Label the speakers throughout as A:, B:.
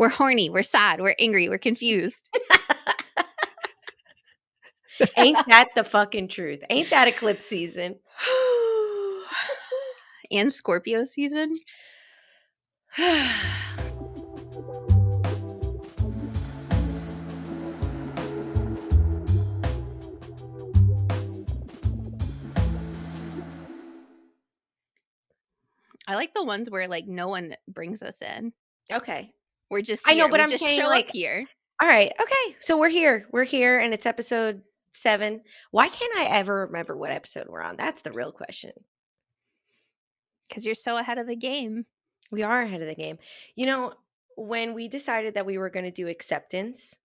A: We're horny. We're sad. We're angry. We're confused.
B: Ain't that the fucking truth? Ain't that eclipse season?
A: And Scorpio season. I like the ones where like no one brings us in.
B: Okay.
A: We're just
B: I know,
A: here.
B: but
A: We
B: I'm
A: just
B: saying,
A: show up
B: like,
A: here
B: all right, okay. So we're here. We're here, and it's episode 7. Why can't I ever remember what episode we're on? That's the real question.
A: because you're so ahead of the game.
B: We are ahead of the game. You know, when we decided that we were going to do acceptance,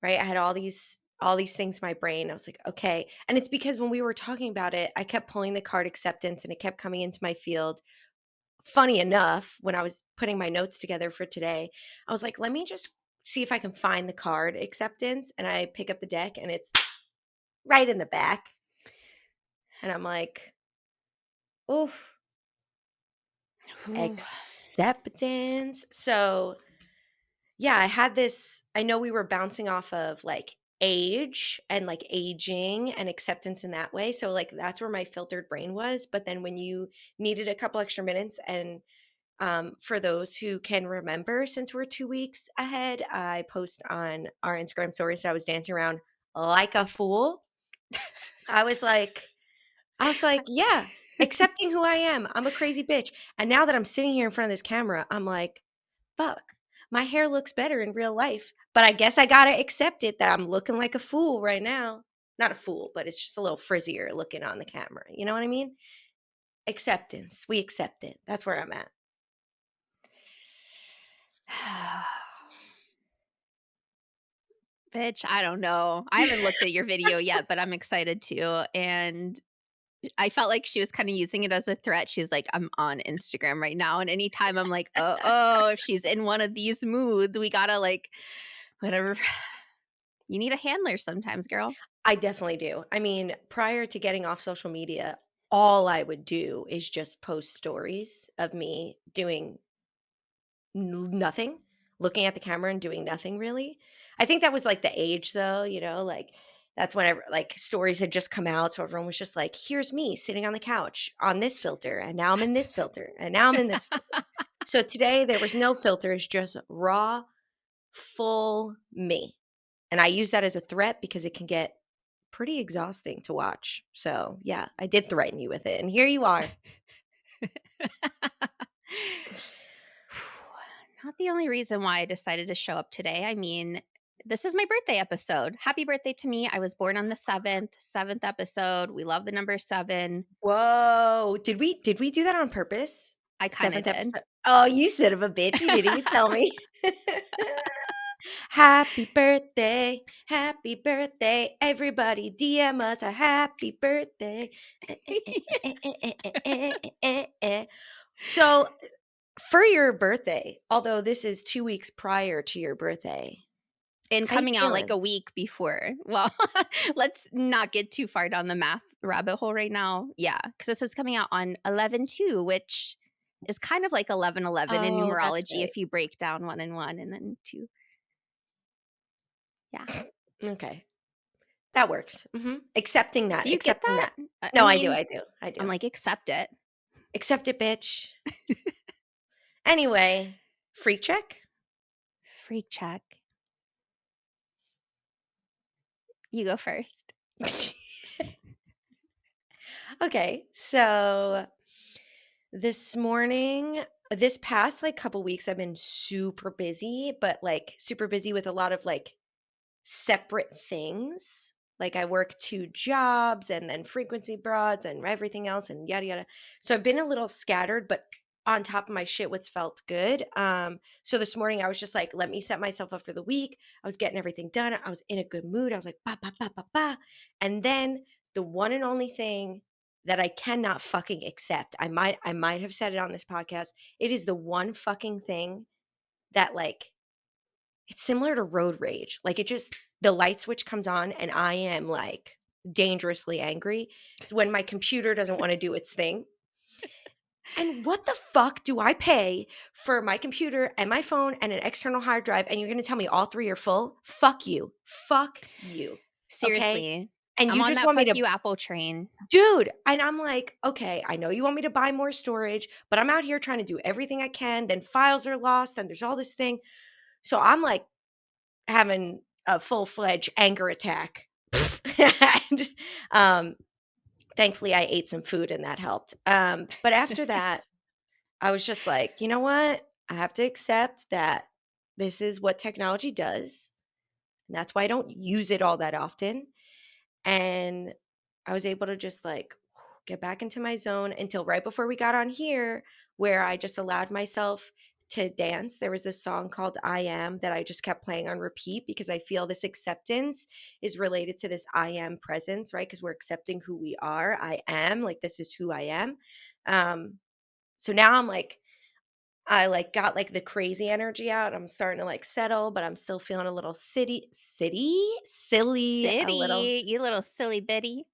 B: right? I had all these things in my brain. I was like, okay. And it's because when we were talking about it, I kept pulling the card acceptance and it kept coming into my field. Funny enough, when I was putting my notes together for today, I was like, let me just see if I can find the card acceptance. And I pick up the deck and it's right in the back. And I'm like, oof,
A: Ooh.
B: acceptance. So yeah, I had this. I know we were bouncing off of like age and like aging and acceptance in that way. So like that's where my filtered brain was. But then when you needed a couple extra minutes, and for those who can remember, since we're 2 weeks ahead, I post on our Instagram stories that I was dancing around like a fool. I was like, yeah, accepting who I am. I'm a crazy bitch. And now that I'm sitting here in front of this camera, I'm like, fuck, my hair looks better in real life. But I guess I gotta accept it that I'm looking like a fool right now. Not a fool, but it's just a little frizzier looking on the camera. You know what I mean? Acceptance. We accept it. That's where I'm at.
A: Bitch, I don't know. I haven't looked at your video yet, but I'm excited to. And I felt like she was kind of using it as a threat. She's like, I'm on Instagram right now. And anytime I'm like, oh, if she's in one of these moods, we gotta like, whatever. You need a handler sometimes, girl.
B: I definitely do. I mean, prior to getting off social media, all I would do is just post stories of me doing nothing, looking at the camera and doing nothing really. I think that was like the age though, like that's whenever like stories had just come out. So everyone was just like, here's me sitting on the couch on this filter. And now I'm in this filter. And now I'm in this filter. So today there was no filters, just raw, full me. And I use that as a threat because it can get pretty exhausting to watch. So yeah, I did threaten you with it. And here you are.
A: Not the only reason why I decided to show up today. I mean, this is my birthday episode. Happy birthday to me. I was born on the 7th episode. We love the number 7.
B: Whoa. Did we do that on purpose?
A: I kind of
B: 7th
A: did.
B: episode. Oh, you son of a bitch. You didn't even tell me. Happy birthday. Happy birthday. Everybody DM us a happy birthday. So, for your birthday, although this is 2 weeks prior to your birthday,
A: And
B: how you
A: coming out like
B: feeling?
A: a week before. Well, let's not get too far down the math rabbit hole right now. Yeah, because this is coming out on 11/2, which is kind of like 11/11 in
B: Oh, that's
A: numerology
B: right.
A: if you break down 1 and 1 and then 2. Yeah.
B: Okay. That works. Accepting that,
A: Do you get
B: accepting
A: that?
B: that.
A: I
B: No, I do,
A: mean,
B: I do, I
A: I'm
B: do.
A: like, accept it.
B: Accept it, bitch. Anyway, freak check?
A: Freak check. You go first.
B: Okay, so this past, like, couple weeks, I've been super busy, but, like, super busy with a lot of, like, separate things. Like, I work 2 jobs and then frequency broads and everything else and yada yada. So I've been a little scattered, but on top of my shit, what's felt good. So this morning I was just like, let me set myself up for the week. I was getting everything done. I was in a good mood. I was like, ba ba ba ba ba. And then the one and only thing that I cannot fucking accept. I might have said it on this podcast. It is the one fucking thing that, like, it's similar to road rage. Like, it just the light switch comes on and I am, like, dangerously angry. It's when my computer doesn't wanna do its thing. And what the fuck do I pay for my computer and my phone and an external hard drive, and you're gonna tell me all 3 are full? Fuck you. Fuck you, okay?
A: Seriously.
B: And
A: I'm
B: you
A: on
B: just
A: that
B: want me
A: fuck
B: to
A: you Apple train.
B: dude, and I'm like, "Okay, I know you want me to buy more storage, but I'm out here trying to do everything I can, then files are lost, and there's all this thing." So I'm, like, having a full-fledged anger attack. And, um, thankfully, I ate some food and that helped. But after that, I was just like, "You know what? I have to accept that this is what technology does, and that's why I don't use it all that often." And I was able to just like get back into my zone until right before we got on here, where I just allowed myself to dance. There was this song called I Am that I just kept playing on repeat because I feel this acceptance is related to this I am presence, right? Because we're accepting who we are. I am, like, this is who I am. Um, so now I'm like, I like got like the crazy energy out. I'm starting to like settle, but I'm still feeling a little silly, a little.
A: City, you little silly bitty.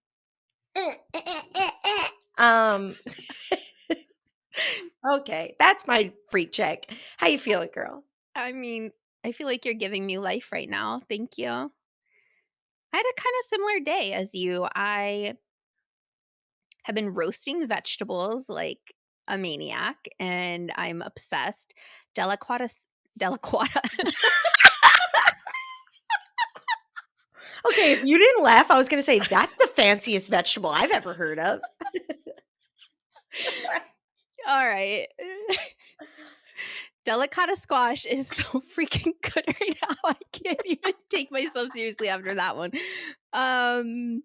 B: Eh, eh, eh, eh, Um, okay, that's my freak check. How you feeling, girl?
A: I mean, I feel like you're giving me life right now. Thank you. I had a kind of similar day as you. I have been roasting vegetables like a maniac, and I'm obsessed. Deliquata.
B: Okay, if you didn't laugh, I was gonna say that's the fanciest vegetable I've ever heard of.
A: All right. Delicata squash is so freaking good right now. I can't even take myself seriously after that one. Um,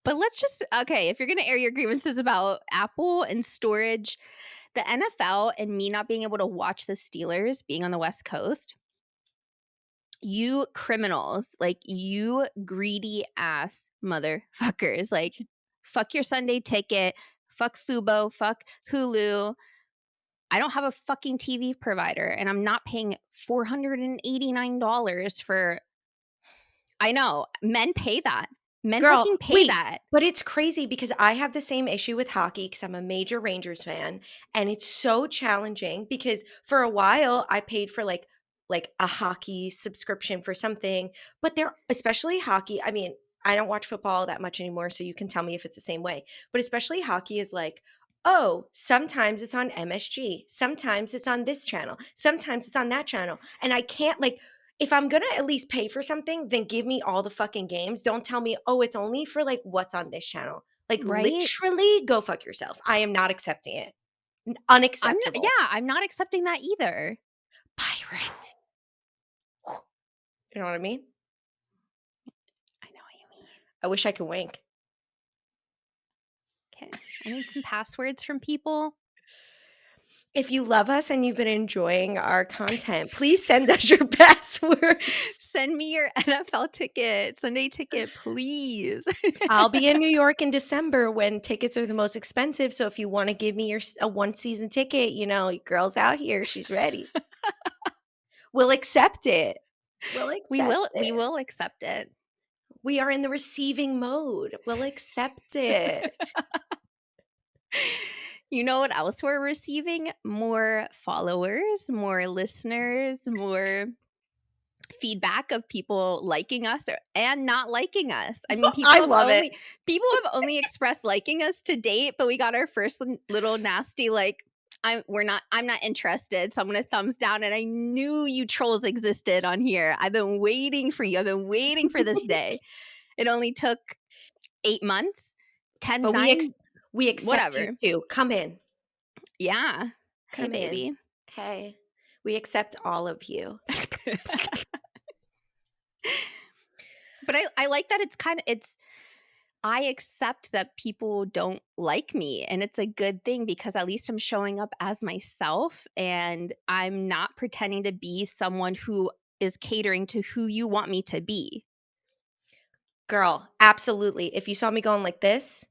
A: but let's just okay, if you're gonna air your grievances about Apple and storage, the NFL and me not being able to watch the Steelers being on the West Coast, you criminals, like you greedy ass motherfuckers, like fuck your Sunday ticket, fuck Fubo, fuck Hulu. I don't have a fucking TV provider and I'm not paying $489 for I know, men pay that. Men
B: Girl,
A: fucking pay
B: wait,
A: that.
B: but it's crazy because I have the same issue with hockey because I'm a major Rangers fan, and it's so challenging because for a while I paid for like a hockey subscription for something, but they're especially hockey. I mean, I don't watch football that much anymore, so you can tell me if it's the same way. But especially hockey is like, oh, sometimes it's on MSG, sometimes it's on this channel, sometimes it's on that channel, and I can't like if I'm gonna at least pay for something, then give me all the fucking games. Don't tell me, "Oh, it's only for, like, what's on this channel." Like,
A: Right?
B: literally, go fuck yourself. I am not accepting it. Unacceptable.
A: I'm not accepting that either.
B: Pirate. You know what I mean?
A: I know what you mean.
B: I wish I could wink.
A: Okay. I need some passwords from people.
B: If you love us and you've been enjoying our content, please send us your passwords.
A: Send me your NFL ticket, Sunday ticket, please.
B: I'll be in New York in December when tickets are the most expensive, so if you wanna give me a one-season ticket, you know, your girl's out here, she's ready. We'll accept it. We'll accept
A: We
B: it.
A: will accept it.
B: We are in the receiving mode. We'll accept it.
A: You know what else we're receiving? More followers, more listeners, more feedback of people liking us and not liking us. I mean,
B: I love it.
A: people have only expressed liking us to date, but we got our first little nasty like I'm not interested. So I'm gonna thumbs down. And I knew you trolls existed on here. I've been waiting for you. I've been waiting for this day. It only took 8 months,
B: But
A: 10, 9,
B: we accept you
A: whatever.
B: too. Come in.
A: Yeah. Hey
B: Come in.
A: baby.
B: Hey. We accept all of you.
A: But I like that it's I accept that people don't like me, and it's a good thing because at least I'm showing up as myself, and I'm not pretending to be someone who is catering to who you want me to be.
B: Girl, absolutely. If you saw me going like this,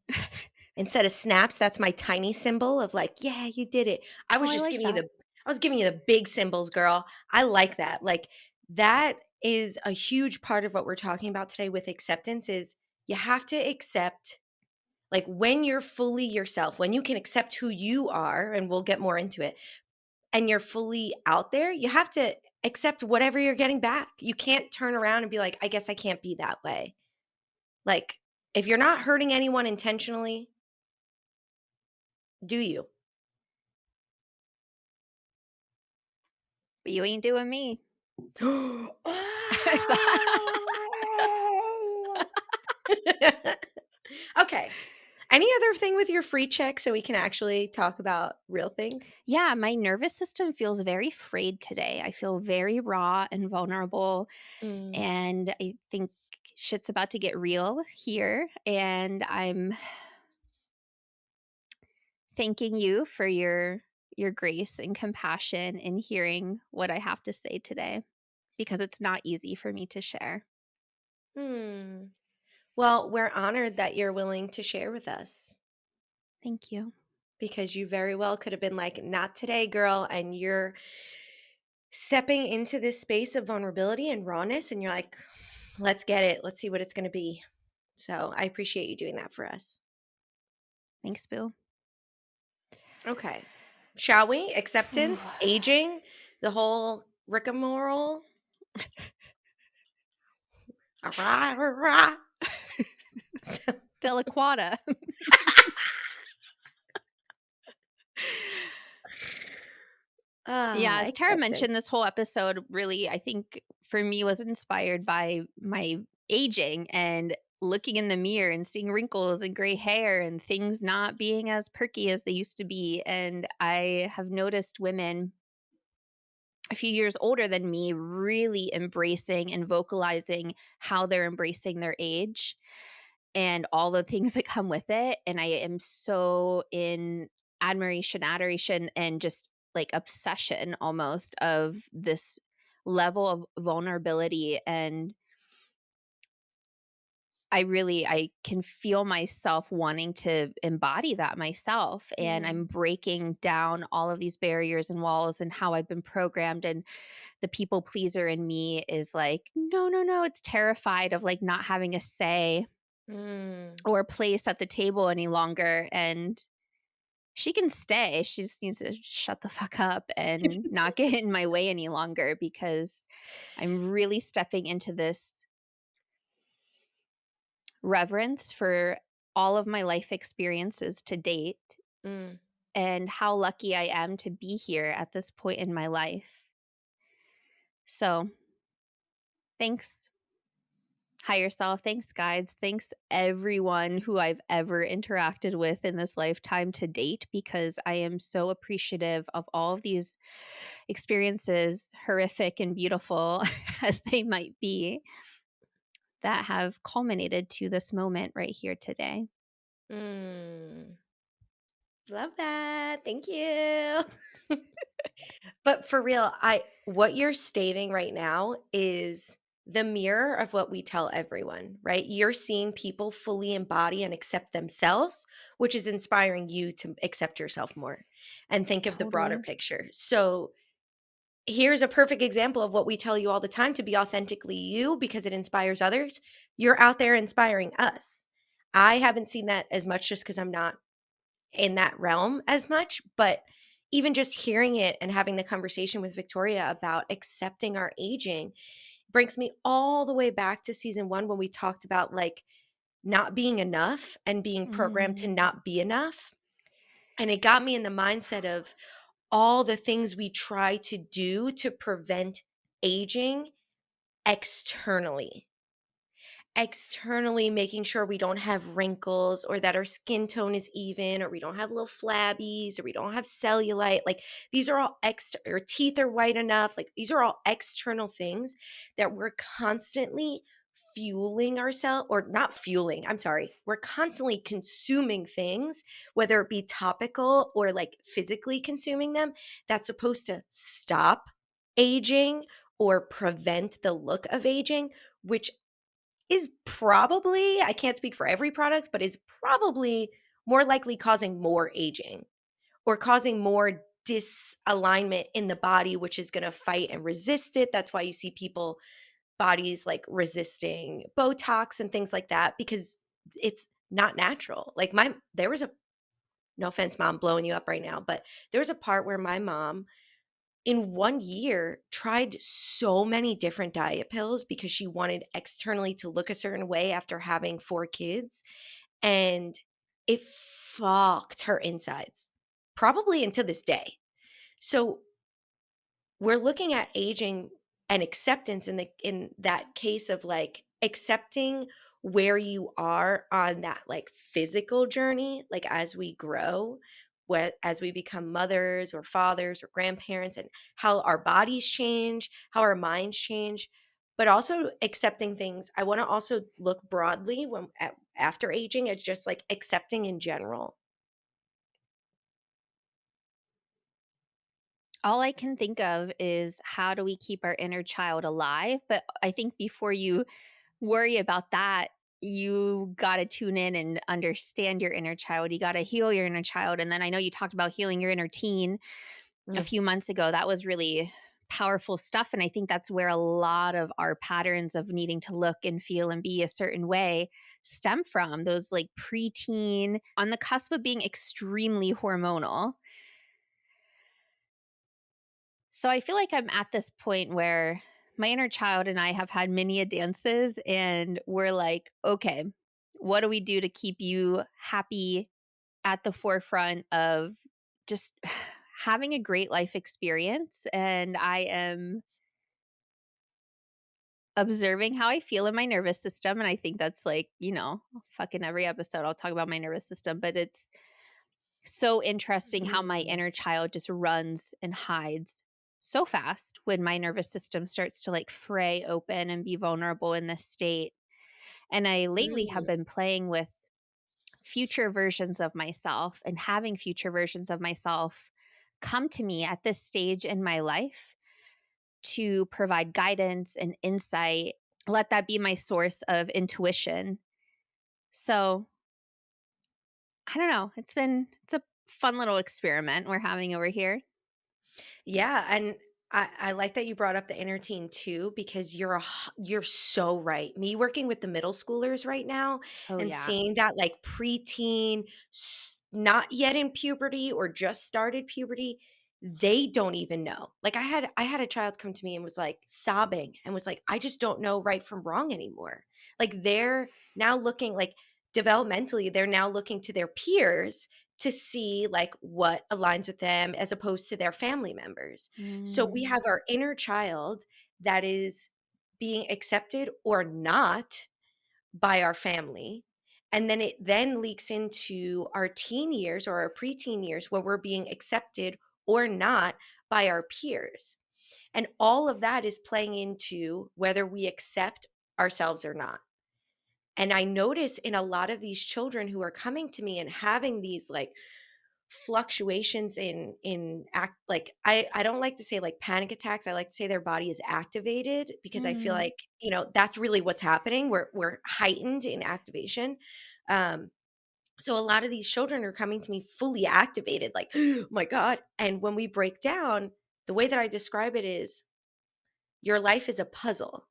B: instead of snaps, that's my tiny symbol of like, yeah, you did it.
A: Oh, I like that.
B: I was giving you the big symbols, girl. I like that. Like that is a huge part of what we're talking about today with acceptance is you have to accept Like when you're fully yourself, when you can accept who you are, and we'll get more into it, and you're fully out there, you have to accept whatever you're getting back. You can't turn around and be like, I guess I can't be that way. Like, if you're not hurting anyone intentionally, do you?
A: But you ain't doing me.
B: Oh! Okay. Any other thing with your free check so we can actually talk about real things?
A: Yeah, my nervous system feels very frayed today. I feel very raw and vulnerable,
B: Mm,
A: and I think shit's about to get real here, and I'm thanking you for your grace and compassion in hearing what I have to say today because it's not easy for me to share.
B: hmm. Well, we're honored that you're willing to share with us
A: Thank you.
B: because you very well could have been like, not today, girl. And you're stepping into this space of vulnerability and rawness, and you're like, let's get it. Let's see what it's going to be. So I appreciate you doing that for us.
A: Thanks, Boo.
B: Okay. Shall we? Acceptance, aging, the whole rigmarole. Rah, rah, rah.
A: Delaquata. Yeah,
B: Ah,
A: as Tara
B: acceptance.
A: mentioned, this whole episode really, I think, for me was inspired by my aging and looking in the mirror and seeing wrinkles and gray hair and things not being as perky as they used to be. And I have noticed women a few years older than me really embracing and vocalizing how they're embracing their age and all the things that come with it. And I am so in adoration, and just like obsession almost of this level of vulnerability. And I can feel myself wanting to embody that myself, and I'm
B: Mm,
A: breaking down all of these barriers and walls and how I've been programmed. And the people pleaser in me is like, no, no, no, it's terrified of like not having a say
B: mm.
A: or place at the table any longer. And she can stay. She just needs to shut the fuck up and not get in my way any longer because I'm really stepping into this reverence for all of my life experiences to date
B: Mm,
A: and how lucky I am to be here at this point in my life. So, thanks, higher self. Thanks, guides. Thanks, everyone who I've ever interacted with in this lifetime to date, because I am so appreciative of all of these experiences, horrific and beautiful as they might be, that have culminated to this moment right here today.
B: mm. Love that. Thank you. But for real, I what you're stating right now is the mirror of what we tell everyone, right? You're seeing people fully embody and accept themselves, which is inspiring you to accept yourself more and think of the broader
A: Totally.
B: picture. So, here's a perfect example of what we tell you all the time: to be authentically you because it inspires others. You're out there inspiring us. I haven't seen that as much just because I'm not in that realm as much, but even just hearing it and having the conversation with Victoria about accepting our aging brings me all the way back to season 1 when we talked about like not being enough and being programmed to
A: Mm,
B: not be enough. And it got me in the mindset of all the things we try to do to prevent aging externally, making sure we don't have wrinkles or that our skin tone is even or we don't have little flabbies or we don't have cellulite. Like these are all or teeth are white enough. Like these are all external things that we're constantly fueling ourselves, or not fueling, I'm sorry, we're constantly consuming things, whether it be topical or like physically consuming them, that's supposed to stop aging or prevent the look of aging, which is probably, I can't speak for every product, but is probably more likely causing more aging or causing more disalignment in the body, which is going to fight and resist it. That's why you see people bodies like resisting Botox and things like that, because it's not natural. Like, my there was a no offense, mom, blowing you up right now, but there was a part where my mom, in 1 year, tried so many different diet pills because she wanted externally to look a certain way after having 4 kids, and it fucked her insides, probably into this day. So, we're looking at aging and acceptance in that case of, like, accepting where you are on that, like, physical journey, like, as we grow, as we become mothers or fathers or grandparents, and how our bodies change, how our minds change, but also accepting things. I wanna also look broadly when at after aging, it's just, like, accepting in general.
A: All I can think of is how do we keep our inner child alive? But I think before you worry about that, you got to tune in and understand your inner child. You got to heal your inner child. And then I know you talked about healing your inner teen a
B: Mm,
A: few months ago. That was really powerful stuff. And I think that's where a lot of our patterns of needing to look and feel and be a certain way stem from, those like preteen on the cusp of being extremely hormonal. So I feel like I'm at this point where my inner child and I have had many a dances, and we're like, okay, what do we do to keep you happy at the forefront of just having a great life experience? And I am observing how I feel in my nervous system. And I think that's like, fucking every episode I'll talk about my nervous system, but it's so interesting how my
B: mm,
A: inner child just runs and hides so fast when my nervous system starts to like fray open and be vulnerable in this state. And I lately have
B: mm.
A: been playing with future versions of myself and having future versions of myself come to me at this stage in my life to provide guidance and insight. Let that be my source of intuition. So I don't know. It's a fun little experiment we're having over here.
B: Yeah, and I like that you brought up the inner teen too, because you're so right. Me working with the middle schoolers right now
A: Oh
B: and
A: yeah.
B: seeing that, like, preteen, not yet in puberty or just started puberty, they don't even know. Like, I had a child come to me and was like sobbing and was like, I just don't know right from wrong anymore. Like, they're now looking, like, developmentally, they're now looking to their peers to see, like, what aligns with them as opposed to their family members. So we
A: Mm.
B: have our inner child that is being accepted or not by our family, and then it then leaks into our teen years or our preteen years where we're being accepted or not by our peers. And all of that is playing into whether we accept ourselves or not. And I notice in a lot of these children who are coming to me and having these, like, fluctuations in act, like, I don't like to say, like, panic attacks, I like to say their body is activated because I feel
A: Mm.
B: like, that's really what's happening. We're heightened in activation. Um, so a lot of these children are coming to me fully activated, like, "Oh my god," and when we break down, the way that I describe it is your life is a puzzle.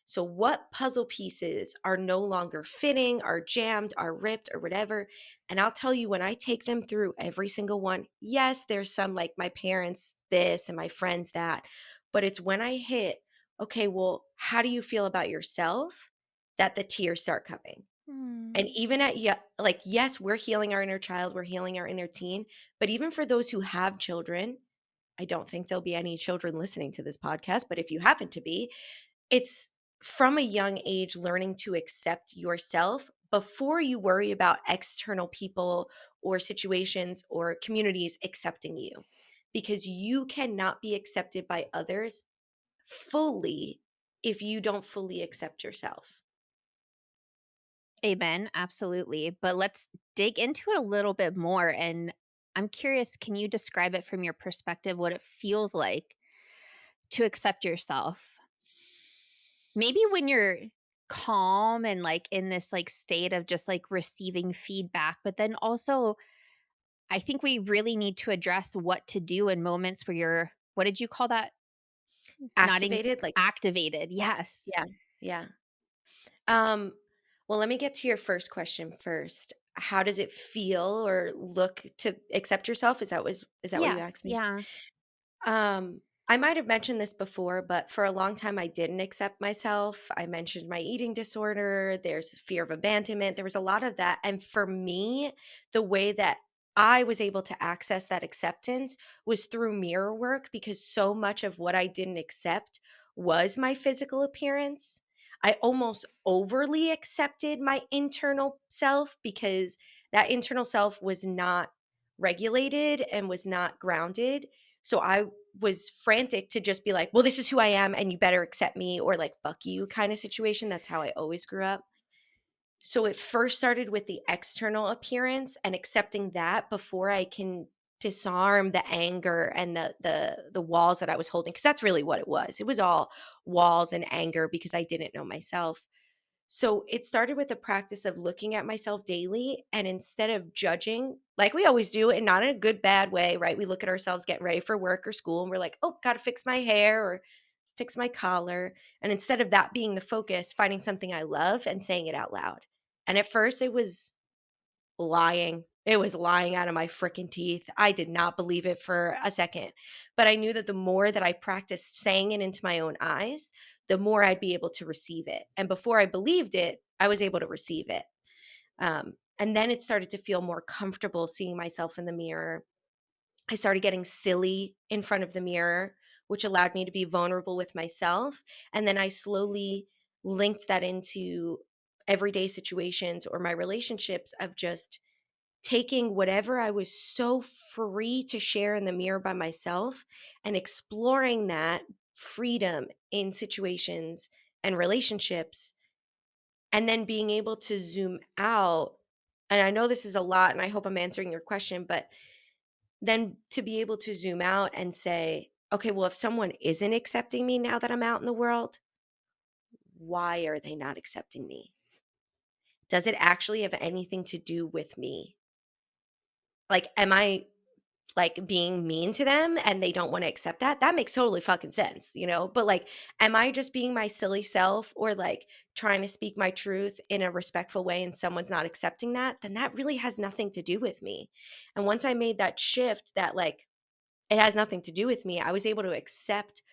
B: So, what puzzle pieces are no longer fitting, are jammed, are ripped, or whatever? And I'll tell you, when I take them through every single one, yes, there's some, like, my parents this and my friends that, but it's when I hit, okay, well, how do you feel about yourself, that the tears start coming. And
A: Mm.
B: even at, like, yes, we're healing our inner child, we're healing our inner teen, but even for those who have children, I don't think there'll be any children listening to this podcast, but if you happen to be, it's from a young age learning to accept yourself before you worry about external people or situations or communities accepting you. Because you cannot be accepted by others fully if you don't fully accept yourself.
A: Amen, absolutely. But let's dig into it a little bit more. And I'm curious, can you describe it from your perspective, what it feels like to accept yourself? Maybe when you're calm and like in this like state of just like receiving feedback, but then also I think we really need to address what to do in moments where you're, what did you call that? Nodding
B: Activated, like,
A: activated. Yes.
B: yeah, yeah. Um Well, let me get to your first question first. How does it feel or look to accept yourself? Is that what you
A: Yes,
B: asked me?
A: yeah.
B: I might have mentioned this before, but for a long time I didn't accept myself. I mentioned my eating disorder, there's fear of abandonment, there was a lot of that. And for me, the way that I was able to access that acceptance was through mirror work because so much of what I didn't accept was my physical appearance. I almost overly accepted my internal self because that internal self was not regulated and was not grounded. So I was frantic to just be like, "Well, this is who I am and you better accept me," or like, "Fuck you" kind of situation. That's how I always grew up. So it first started with the external appearance and accepting that before I can disarm the anger and the walls that I was holding, because that's really what it was. It was all walls and anger because I didn't know myself. So it started with the practice of looking at myself daily, and instead of judging, like we always do, and not in a good, bad way, right? We look at ourselves getting ready for work or school and we're like, oh, got to fix my hair or fix my collar. And instead of that being the focus, finding something I love and saying it out loud. And at first it was lying. It was lying out of my freaking teeth. I did not believe it for a second. But I knew that the more that I practiced saying it into my own eyes, the more I'd be able to receive it. And before I believed it, I was able to receive it. And then it started to feel more comfortable seeing myself in the mirror. I started getting silly in front of the mirror, which allowed me to be vulnerable with myself. And then I slowly linked that into everyday situations or my relationships of just taking whatever I was so free to share in the mirror by myself and exploring that freedom in situations and relationships, and then being able to zoom out. And I know this is a lot, and I hope I'm answering your question, but then to be able to zoom out and say, okay, well, if someone isn't accepting me now that I'm out in the world, why are they not accepting me? Does it actually have anything to do with me? Like, am I like being mean to them and they don't want to accept that? That makes totally fucking sense, you know? But like, am I just being my silly self or like trying to speak my truth in a respectful way and someone's not accepting that? Then that really has nothing to do with me. And once I made that shift that like it has nothing to do with me, I was able to accept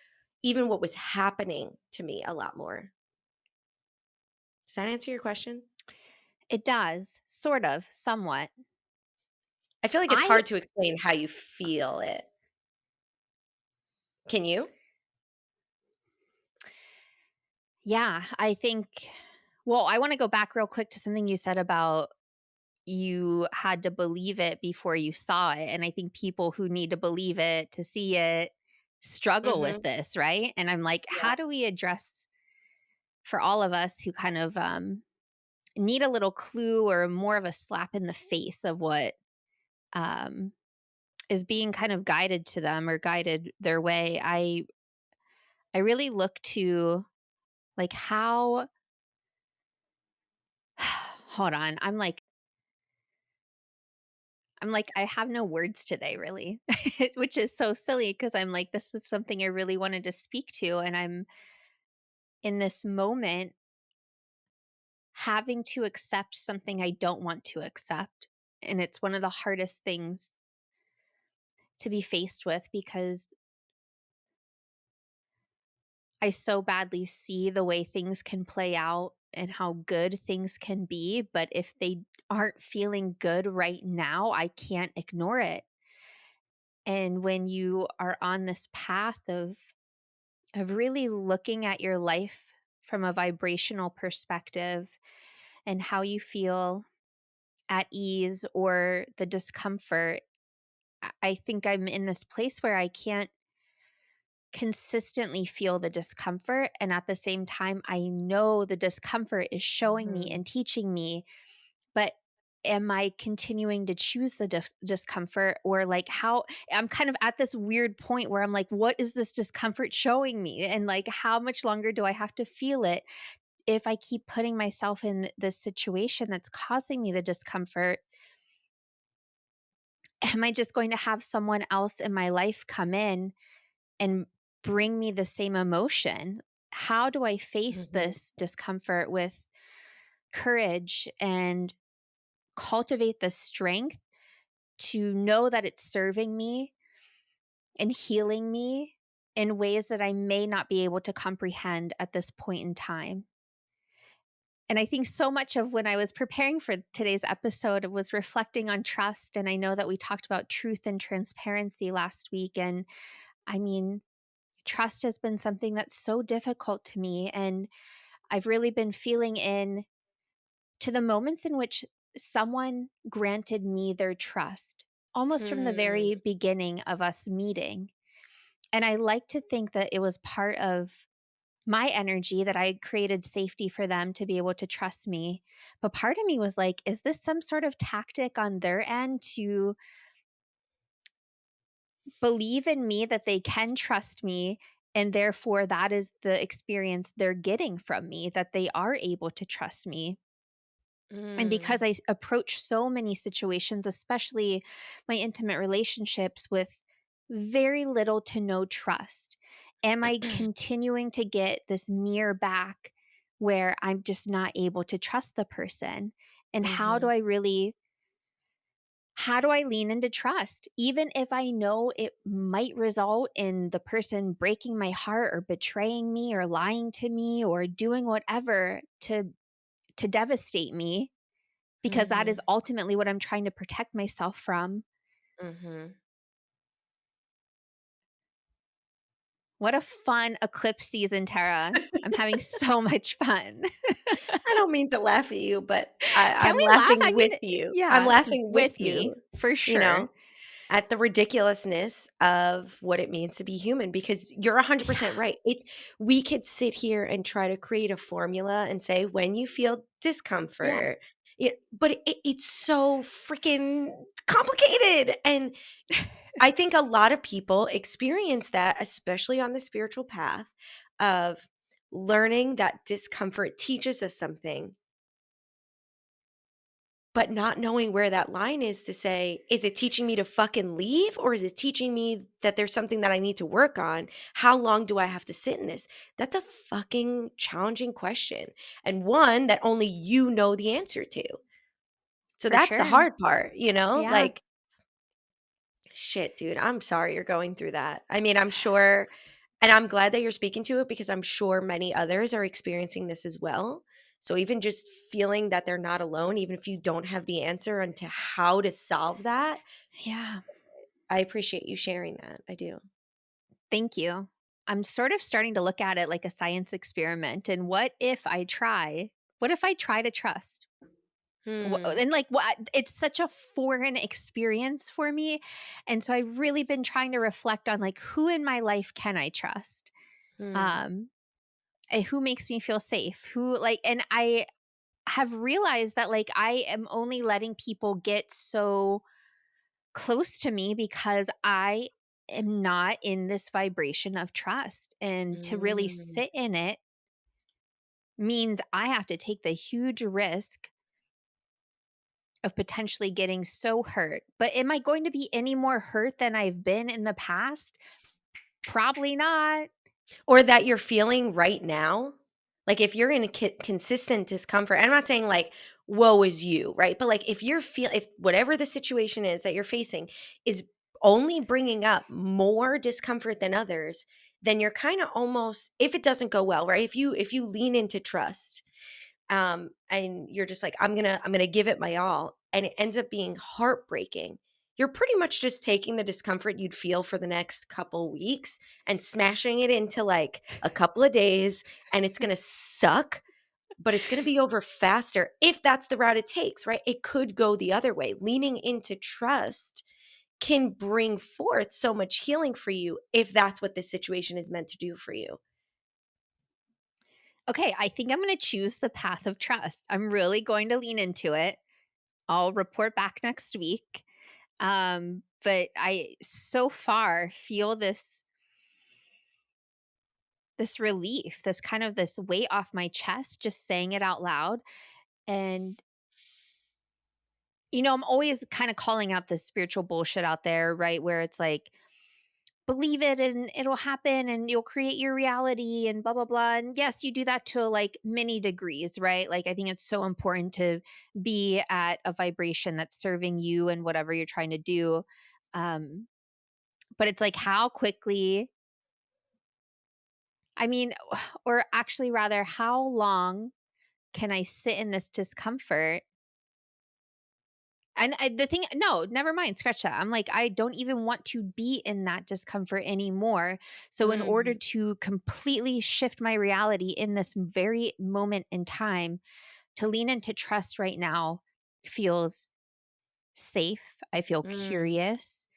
B: even what was happening to me a lot more. Does that answer your question?
A: It does, sort of, somewhat.
B: I feel like it's
A: I
B: hard to explain how you feel it. Can you?
A: Yeah, I think well, I wanna go back real quick to something you said about you had to believe it before you saw it, and I think people who need to believe it to see it struggle with
B: Mhm.
A: this, right? And I'm like,
B: Yeah.
A: how do we address for all of us who kind of, need a little clue or more of a slap in the face of what, um, is being kind of guided to them or guided their way, I really look to, like, how hold on, I'm like, I have no words today, really, which is so silly because 'cause I'm like, this is something I really wanted to speak to, and I'm in this moment having to accept something I don't want to accept, and it's one of the hardest things to be faced with because I so badly see the way things can play out and how good things can be, but if they aren't feeling good right now, I can't ignore it. And when you are on this path of really looking at your life from a vibrational perspective and how you feel at ease or the discomfort, I think I'm in this place where I can't consistently feel the discomfort. And at the same time, I know the discomfort is showing me
B: Mhm.
A: and teaching me, but am I continuing to choose the discomfort or like how I'm kind of at this weird point where I'm like, what is this discomfort showing me? And like, how much longer do I have to feel it if I keep putting myself in this situation that's causing me the discomfort? Am I just going to have someone else in my life come in and bring me the same emotion? How do I face
B: Mhm.
A: this discomfort with courage and cultivate the strength to know that it's serving me and healing me in ways that I may not be able to comprehend at this point in time. And I think so much of when I was preparing for today's episode was reflecting on trust. And I know that we talked about truth and transparency last week. And I mean, trust has been something that's so difficult to me. And I've really been feeling in to the moments in which someone granted me their trust, almost from the
B: Hmm.
A: very beginning of us meeting. And I like to think that it was part of my energy that I created safety for them to be able to trust me. But part of me was like, is this some sort of tactic on their end to believe in me that they can trust me? And therefore, that is the experience they're getting from me, that they are able to trust me. And because
B: Mm.
A: I approach so many situations, especially my intimate relationships, with very little to no trust, am I continuing to get this mirror back where I'm just not able to trust the person? And
B: Mhm.
A: how do I lean into trust? Even if I know it might result in the person breaking my heart or betraying me or lying to me or doing whatever to devastate me, because that is
B: Mhm.
A: ultimately what I'm trying to protect myself from.
B: Mhm.
A: What a fun eclipse season, Tara. I'm having so much fun.
B: I don't mean to laugh at you, but
A: Can
B: I'm
A: we laugh? I
B: laughing
A: mean,
B: with you. I'm
A: yeah,
B: laughing with
A: with me,
B: you,
A: for
B: you
A: sure.
B: know, at the ridiculousness of what it means to be human because you're
A: Yeah,
B: 100% right. It's we could sit here and try to create a formula and say when you feel
A: yeah,
B: discomfort, but it's so freaking complicated and I think a lot of people experience that, especially on the spiritual path of learning that discomfort teaches us something, but not knowing where that line is to say, is it teaching me to fucking leave or is it teaching me that there's something that I need to work on? How long do I have to sit in this? That's a fucking challenging question and one that only you know the answer to. So
A: for
B: that's the
A: sure.
B: hard part, you know?
A: Yeah.
B: Like, shit, dude, I'm sorry you're going through that. I mean, I'm sure and I'm glad that you're speaking to it because I'm sure many others are experiencing this as well. So even just feeling that they're not alone, even if you don't have the answer onto how to solve that,
A: Yeah.
B: I appreciate you sharing that. I do.
A: Thank you. I'm sort of starting to look at it like a science experiment. And what if I try? What if I try to trust?
B: Hmm.
A: And like what it's such a foreign experience for me. And so I've really been trying to reflect on like who in my life can I trust?
B: Hmm.
A: Um and who makes me feel safe? Who like and I have realized that like I am only letting people get so close to me because I am not in this vibration of trust. And to really
B: Mm.
A: sit in it means I have to take the huge risk of potentially getting so hurt. But am I going to be any more hurt than I've been in the past? Probably not.
B: Or that you're feeling right now. Like if you're in a consistent discomfort, and I'm not saying like, woe is you, right? But like if if whatever the situation is that you're facing is only bringing up more discomfort than others, then you're kind of almost, if it doesn't go well, right? If you lean into trust, and you're just like I'm gonna give it my all and it ends up being heartbreaking, you're pretty much just taking the discomfort you'd feel for the next couple weeks and smashing it into like a couple of days and it's gonna suck, but it's gonna be over faster if that's the route it takes, right? It could go the other way. Leaning into trust can bring forth so much healing for you if that's what this situation is meant to do for you.
A: Okay, I think I'm going to choose the path of trust. I'm really going to lean into it. I'll report back next week. But I so far feel this relief, this kind of this weight off my chest just saying it out loud. And I'm always kind of calling out this spiritual bullshit out there, right? Where it's like believe it and it'll happen and you'll create your reality and blah blah blah. And yes, you do that to like many degrees, right? Like I think it's so important to be at a vibration that's serving you and whatever you're trying to do. Um, but it's like how quickly, I mean, or actually rather, how long can I sit in this discomfort? And the thing, no, never mind, scratch that. I'm like, I don't even want to be in that discomfort anymore. So, in order
B: Mhm,
A: to completely shift my reality in this very moment in time, to lean into trust right now feels safe. I feel
B: mm,
A: curious.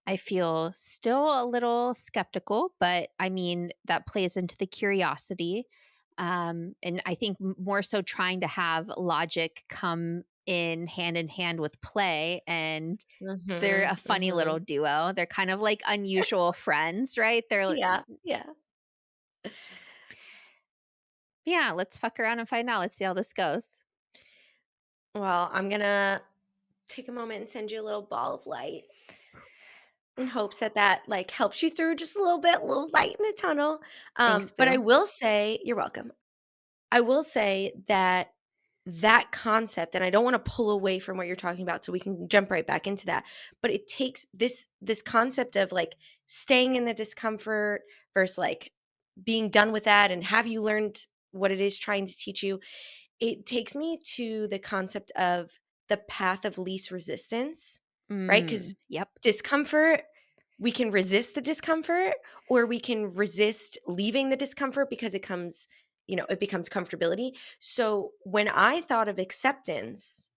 A: I feel still a little skeptical, but I mean, that plays into the curiosity. And I think more so trying to have logic come in hand with play. And they're
B: mhm,
A: a funny little
B: mhm.
A: duo. They're kind of like unusual friends, right?
B: Yeah, yeah.
A: yeah, let's fuck around and find out. Let's see how this goes.
B: Well, I'm gonna take a moment and send you a little ball of light in hopes that that, like, helps you through just a little bit, a little light in the tunnel.
A: Thanks,
B: But I
A: Boo.
B: will say you're welcome. I will say that that concept, and I don't wanna pull away from what you're talking about so we can jump right back into that, but it takes this concept of, like, staying in the discomfort versus, like, being done with that and have you learned what it is trying to teach you. It takes me to the concept of the path of least resistance, right? Because
A: Yep.
B: discomfort, we can resist the discomfort or we can resist leaving the discomfort because it comes, it becomes comfortability. So when I thought of acceptance,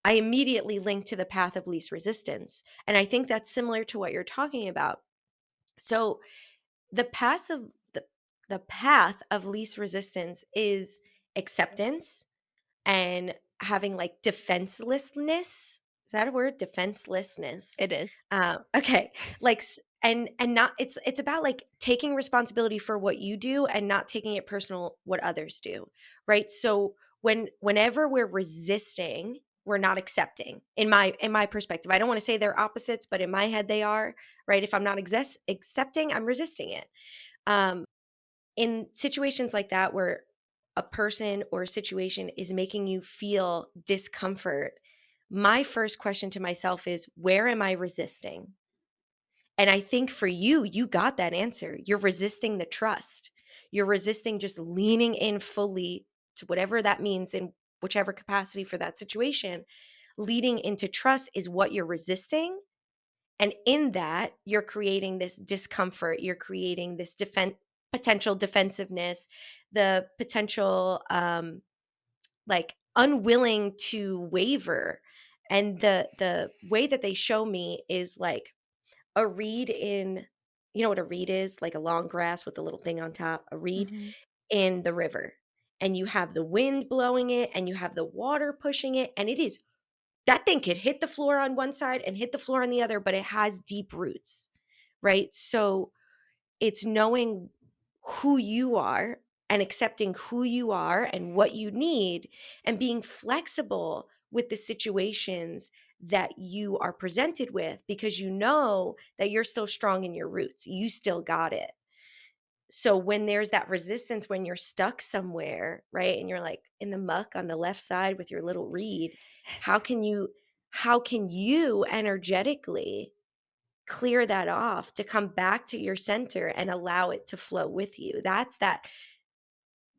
B: I immediately linked to the path of least resistance. And I think that's similar to what you're talking about. So the the path of least resistance is acceptance and having, like, defenselessness. Is that a word? Defenselessness.
A: It is.
B: Okay, like, and not it's about, like, taking responsibility for what you do and not taking it personal what others do, right? So, whenever we're resisting, we're not accepting, in my perspective. I don't wanna say they're opposites, but in my head, they are, right? If I'm not accepting, I'm resisting it. Um in situations like that where a person or a situation is making you feel discomfort, my first question to myself is, where am I resisting? And I think for you, you got that answer. You're resisting the trust. You're resisting just leaning in fully to whatever that means in whichever capacity for that situation. Leading into trust is what you're resisting, and in that, you're creating this discomfort, you're creating this potential defensiveness, the potential, like, unwilling to waver. And the way that they show me is like a reed in, you know what a reed is? Like a long grass with a little thing on top, a reed
A: Mhm.
B: in the river. And you have the wind blowing it and you have the water pushing it, and it is that thing could hit the floor on one side and hit the floor on the other, but it has deep roots, right? So it's knowing who you are and accepting who you are and what you need and being flexible with the situations that you are presented with because you know that you're still strong in your roots. You still got it. So when there's that resistance, when you're stuck somewhere, right? And you're like in the muck on the left side with your little reed, how can you how can you energetically clear that off to come back to your center and allow it to flow with you?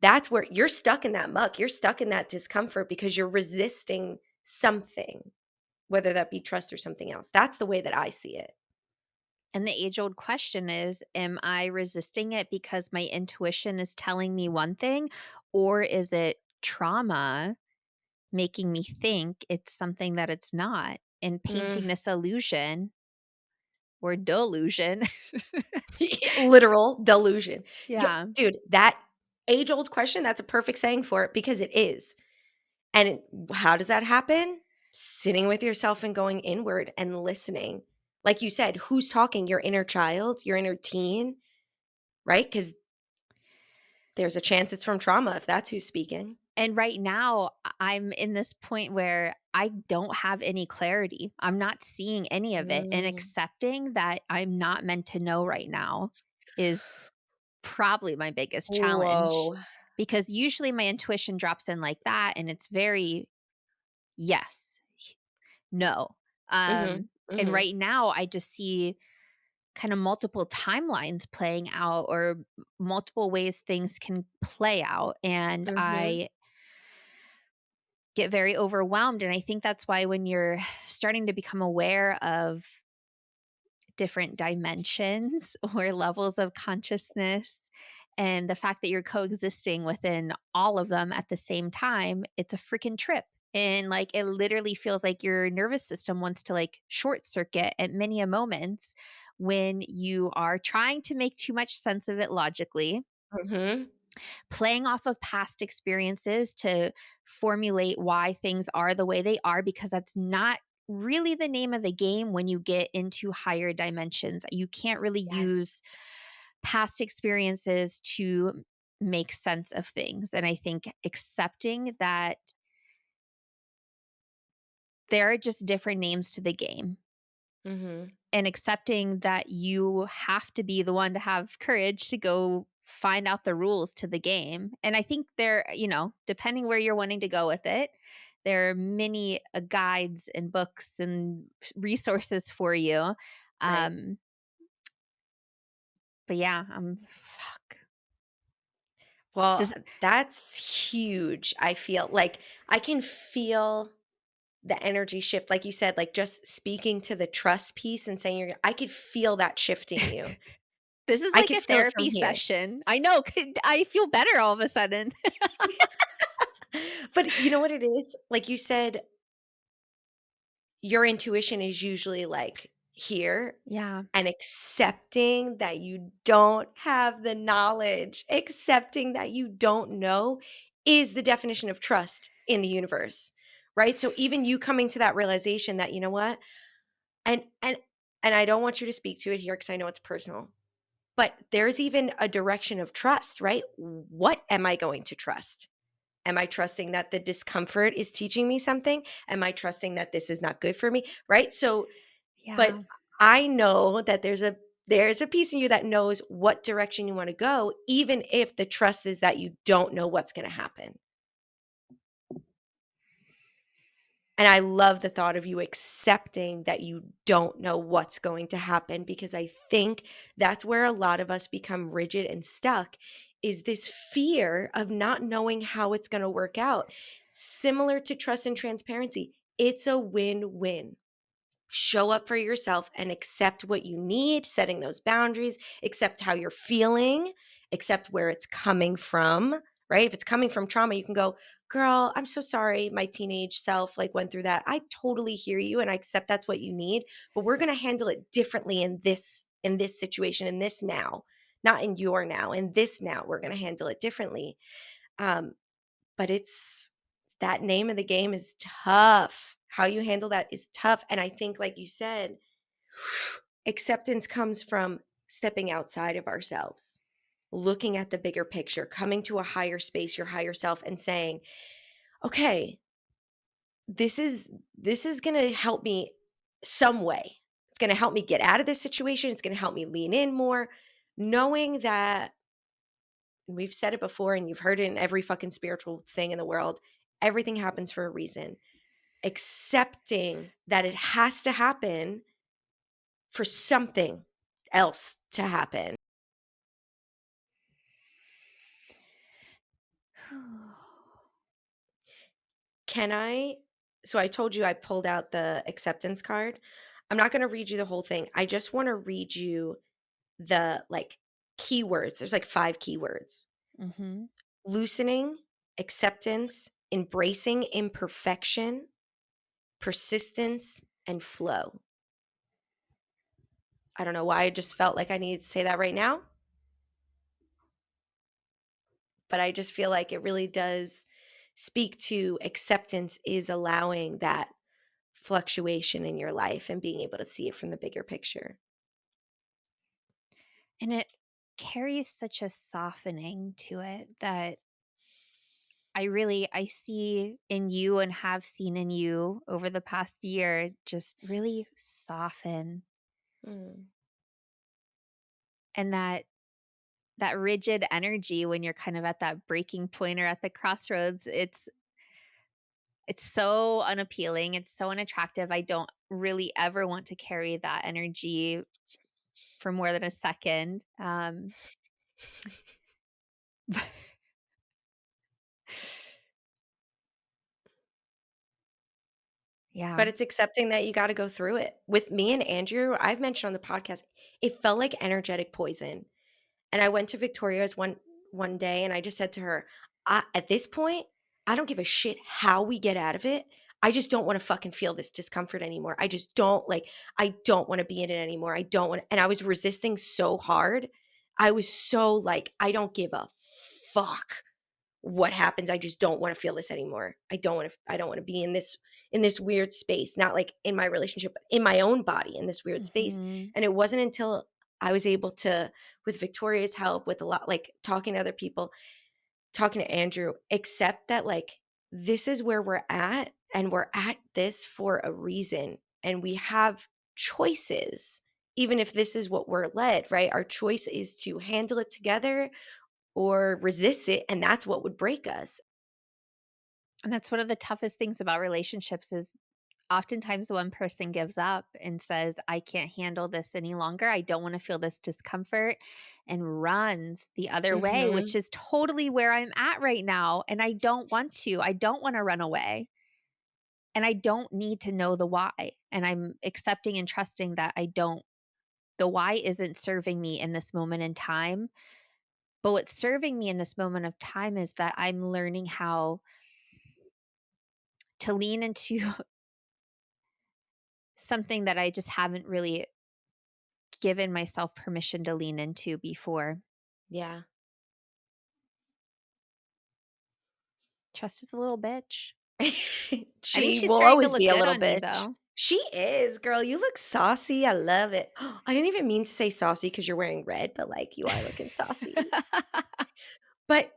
B: That's where you're stuck in that muck. You're stuck in that discomfort because you're resisting something, whether that be trust or something else. That's the way that I see it.
A: And the age old question is, am I resisting it because my intuition is telling me one thing, or is it trauma making me think it's something that it's not and
B: Mm.
A: painting this illusion or delusion?
B: Literal delusion.
A: Yeah.
B: Dude, that age-old question, that's a perfect saying for it because it is. And how does that happen? Sitting with yourself and going inward and listening. Like you said, who's talking? Your inner child, your inner teen, right? Because there's a chance it's from trauma if that's who's speaking.
A: And right now, I'm in this point where I don't have any clarity. I'm not seeing any of it, and
B: Mm.
A: accepting that I'm not meant to know right now is probably my biggest challenge,
B: Whoa.
A: because usually my intuition drops in like that, and it's very yes, no.
B: Mhm,
A: And
B: mhm,
A: right now, I just see kind of multiple timelines playing out, or multiple ways things can play out, and
B: mhm,
A: I get very overwhelmed. And I think that's why when you're starting to become aware of different dimensions or levels of consciousness, and the fact that you're coexisting within all of them at the same time, it's a freaking trip. And like it literally feels like your nervous system wants to like short circuit at many a moments when you are trying to make too much sense of it logically,
B: mhm.
A: playing off of past experiences to formulate why things are the way they are, because that's not really the name of the game when you get into higher dimensions. You can't really use
B: Yes.
A: past experiences to make sense of things. And I think accepting that there are just different names to the game,
B: Mhm.
A: and accepting that you have to be the one to have courage to go find out the rules to the game. And I think there, depending where you're wanting to go with it, there are many guides and books and resources for you.
B: Right.
A: Um, but yeah, I'm fuck.
B: Well,
A: Does
B: that's huge, I feel. Like, I can feel the energy shift, like you said, like, just speaking to the trust piece and saying I could feel that shifting you.
A: this is
B: I
A: like
B: could
A: a
B: feel it
A: therapy
B: from here.
A: session. I know. I feel better all of a sudden.
B: But you know what it is? Like you said, your intuition is usually, like, here,
A: Yeah.
B: and accepting that you don't have the knowledge, accepting that you don't know is the definition of trust in the universe, right? So even you coming to that realization that, you know what? And and and I don't want you to speak to it here because I know it's personal. But there's even a direction of trust, right? What am I going to trust? Am I trusting that the discomfort is teaching me something? Am I trusting that this is not good for me? Right? So, but
A: Yeah.
B: I know that there's a piece in you that knows what direction you want to go, even if the trust is that you don't know what's going to happen. And I love the thought of you accepting that you don't know what's going to happen, because I think that's where a lot of us become rigid and stuck, is this fear of not knowing how it's going to work out. Similar to trust and transparency, it's a win-win. Show up for yourself and accept what you need, setting those boundaries, accept how you're feeling, accept where it's coming from, right? If it's coming from trauma, you can go, "Girl, I'm so sorry my teenage self like went through that. I totally hear you and I accept that's what you need, but we're going to handle it differently in this situation, in this now. Not in your now, in this now, we're going to handle it differently." Um but it's that name of the game is tough. How you handle that is tough, and I think, like you said, acceptance comes from stepping outside of ourselves, looking at the bigger picture, coming to a higher space, your higher self, and saying, "Okay, this is gonna help me some way. It's gonna help me get out of this situation. It's gonna help me lean in more," knowing that we've said it before and you've heard it in every fucking spiritual thing in the world, everything happens for a reason. Accepting that it has to happen for something else to happen. Can I so I told you I pulled out the acceptance card. I'm not going to read you the whole thing. I just want to read you the like keywords. There's like 5 keywords.
A: Mhm.
B: Loosening, acceptance, embracing imperfection, persistence, and flow. I don't know why I just felt like I needed to say that right now, but I just feel like it really does speak to acceptance is allowing that fluctuation in your life and being able to see it from the bigger picture.
A: And it carries such a softening to it that I see in you and have seen in you over the past year just really soften,
B: Mm.
A: and that rigid energy when you're kind of at that breaking point or at the crossroads, it's so unappealing, it's so unattractive. I don't really ever want to carry that energy for more than a second. Yeah.
B: But it's accepting that you gotta go through it. With me and Andrew, I've mentioned on the podcast, it felt like energetic poison. And I went to Victoria's one day and I just said to her, At this point, I don't give a shit how we get out of it. I just don't want to fucking feel this discomfort anymore. I just don't like, I don't want to be in it anymore. I don't want, and I was resisting so hard. I was so like, I don't give a fuck what happens. I just don't want to feel this anymore. I don't want to be in this weird space, not like in my relationship, but in my own body in this weird space.
A: Mhm.
B: And it wasn't until I was able to, with Victoria's help, with a lot like talking to other people, talking to Andrew, accept that like this is where we're at and we're at this for a reason and we have choices. Even if this is what we're led, right? Our choice is to handle it together or resist it, and that's what would break us.
A: And that's one of the toughest things about relationships is oftentimes one person gives up and says, "I can't handle this any longer. I don't wanna feel this discomfort," and runs the other way, which
B: Mhm.
A: is totally where I'm at right now, and I don't want to. I don't wanna run away, and I don't need to know the why, and I'm accepting and trusting that I don't the why isn't serving me in this moment in time, but what's serving me in this moment of time is that I'm learning how to lean into something that I just haven't really given myself permission to lean into before.
B: Yeah.
A: Trust is a little bitch. I think
B: She
A: she's
B: will
A: starting to
B: always be
A: look
B: a
A: good
B: little
A: on me,
B: bitch.
A: though.
B: She is, girl. You look saucy. I love it. I didn't even mean to say saucy because you're wearing red, but like you are looking saucy. But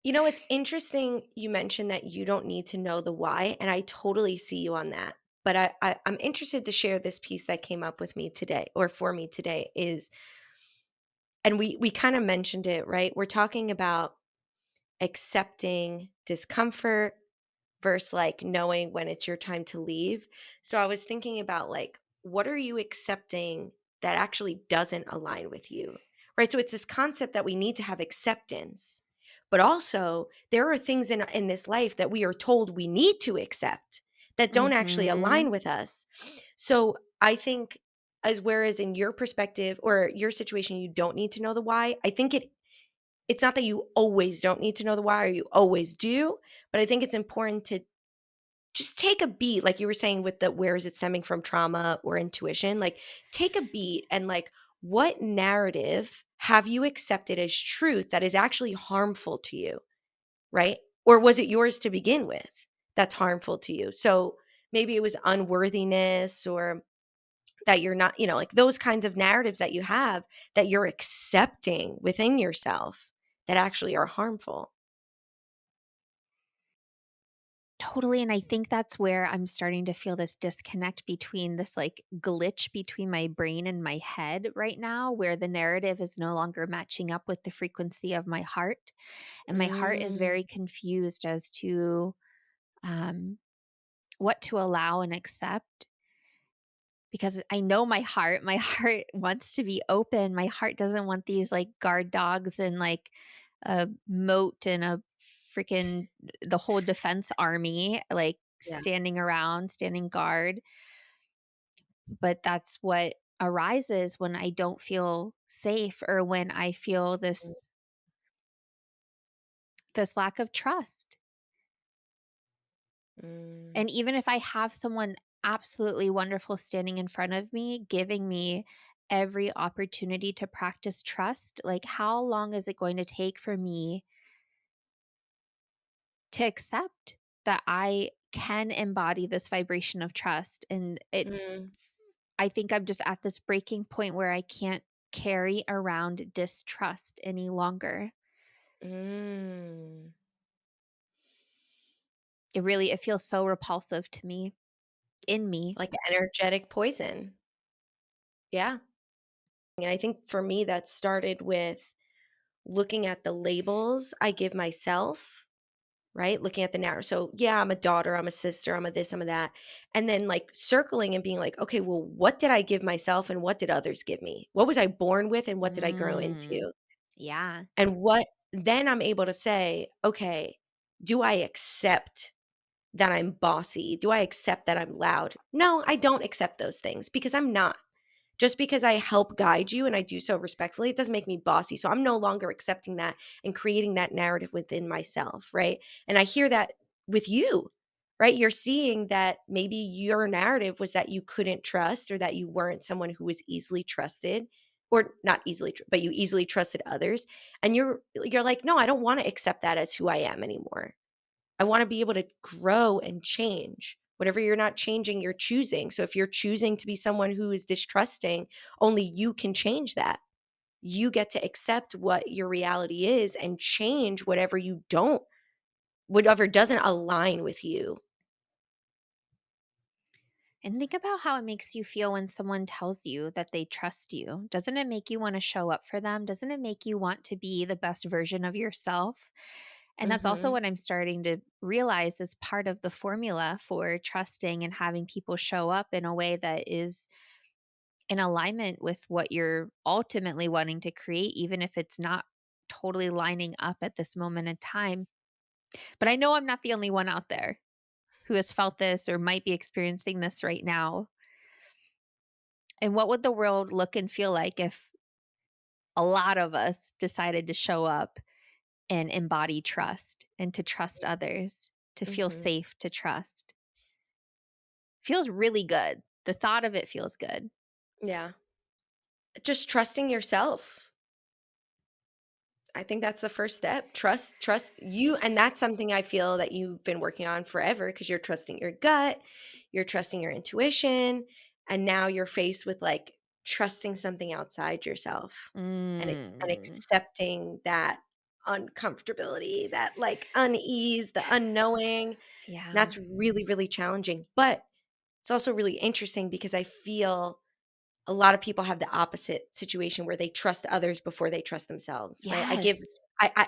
B: it's interesting you mentioned that you don't need to know the why, and I totally see you on that. But I'm interested to share this piece that came up with me today, or for me today, is, and we kind of mentioned it, right? We're talking about accepting discomfort versus like knowing when it's your time to leave. So I was thinking about like, what are you accepting that actually doesn't align with you? Right? So it's this concept that we need to have acceptance. But also, there are things in this life that we are told we need to accept that don't actually
A: Mhm.
B: align with us. So I think, as whereas in your perspective or your situation you don't need to know the why, I think it's not that you always don't need to know the why or you always do, but I think it's important to just take a beat, like you were saying with the where is it stemming from, trauma or intuition? Like, take a beat and like, what narrative have you accepted as truth that is actually harmful to you, right? Or was it yours to begin with that's harmful to you? So maybe it was unworthiness or that you're not, like those kinds of narratives that you have that you're accepting within yourself that actually are harmful.
A: Totally, and I think that's where I'm starting to feel this disconnect between this, like, glitch between my brain and my head right now, where the narrative is no longer matching up with the frequency of my heart, and my heart is
B: Mm,
A: very confused as to, um, what to allow and accept. Because I know my heart wants to be open, my heart doesn't want these, like, guard dogs and, like, a moat and a freaking the whole defense army, like,
B: yeah.
A: standing around, standing guard, but that's what arises when I don't feel safe or when I feel this lack of trust.
B: Mm,
A: And even if I have someone absolutely wonderful standing in front of me, giving me every opportunity to practice trust, like how long is it going to take for me to accept that I can embody this vibration of trust? And
B: mm,
A: I think I'm just at this breaking point where I can't carry around distrust any longer.
B: mm.
A: it feels so repulsive to me, in me.
B: like energetic poison. Yeah. And I think for me, that started with looking at the labels I give myself, right? Looking at the narrative. So, yeah, I'm a daughter, I'm a sister, I'm a this, I'm a that. And then like circling and being like, okay, well, what did I give myself and what did others give me? What was I born with and what did I grow
A: Mm.
B: into?
A: Yeah.
B: And what then I'm able to say, okay, do I accept that I'm bossy? Do I accept that I'm loud? No, I don't accept those things because I'm not. Just because I help guide you and I do so respectfully, it doesn't make me bossy. So I'm no longer accepting that and creating that narrative within myself, right? And I hear that with you, right? You're seeing that maybe your narrative was that you couldn't trust or that you weren't someone who was easily trusted or not easily but you easily trusted others and you're like, "No, I don't want to accept that as who I am anymore. I want to be able to grow and change. Whatever you're not changing, you're choosing. So if you're choosing to be someone who is distrusting, only you can change that. You get to accept what your reality is and change whatever doesn't align with you.
A: And think about how it makes you feel when someone tells you that they trust you. Doesn't it make you want to show up for them? Doesn't it make you want to be the best version of yourself? And that's also
B: Mhm.
A: what I'm starting to realize is part of the formula for trusting and having people show up in a way that is in alignment with what you're ultimately wanting to create, even if it's not totally lining up at this moment in time. But I know I'm not the only one out there who has felt this or might be experiencing this right now. And what would the world look and feel like if a lot of us decided to show up and embody trust and to trust others, to feel
B: Mhm.
A: safe, to trust? Feels really good. The thought of it feels good.
B: Yeah. Just trusting yourself. I think that's the first step. Trust you, and that's something I feel that you've been working on forever because you're trusting your gut, you're trusting your intuition, and now you're faced with like trusting something outside yourself and
A: Mm.
B: accepting that uncomfortability, that like unease, the unknowing.
A: Yeah.
B: That's really really challenging, but it's also really interesting because I feel a lot of people have the opposite situation where they trust others before they trust themselves, right?
A: Yes.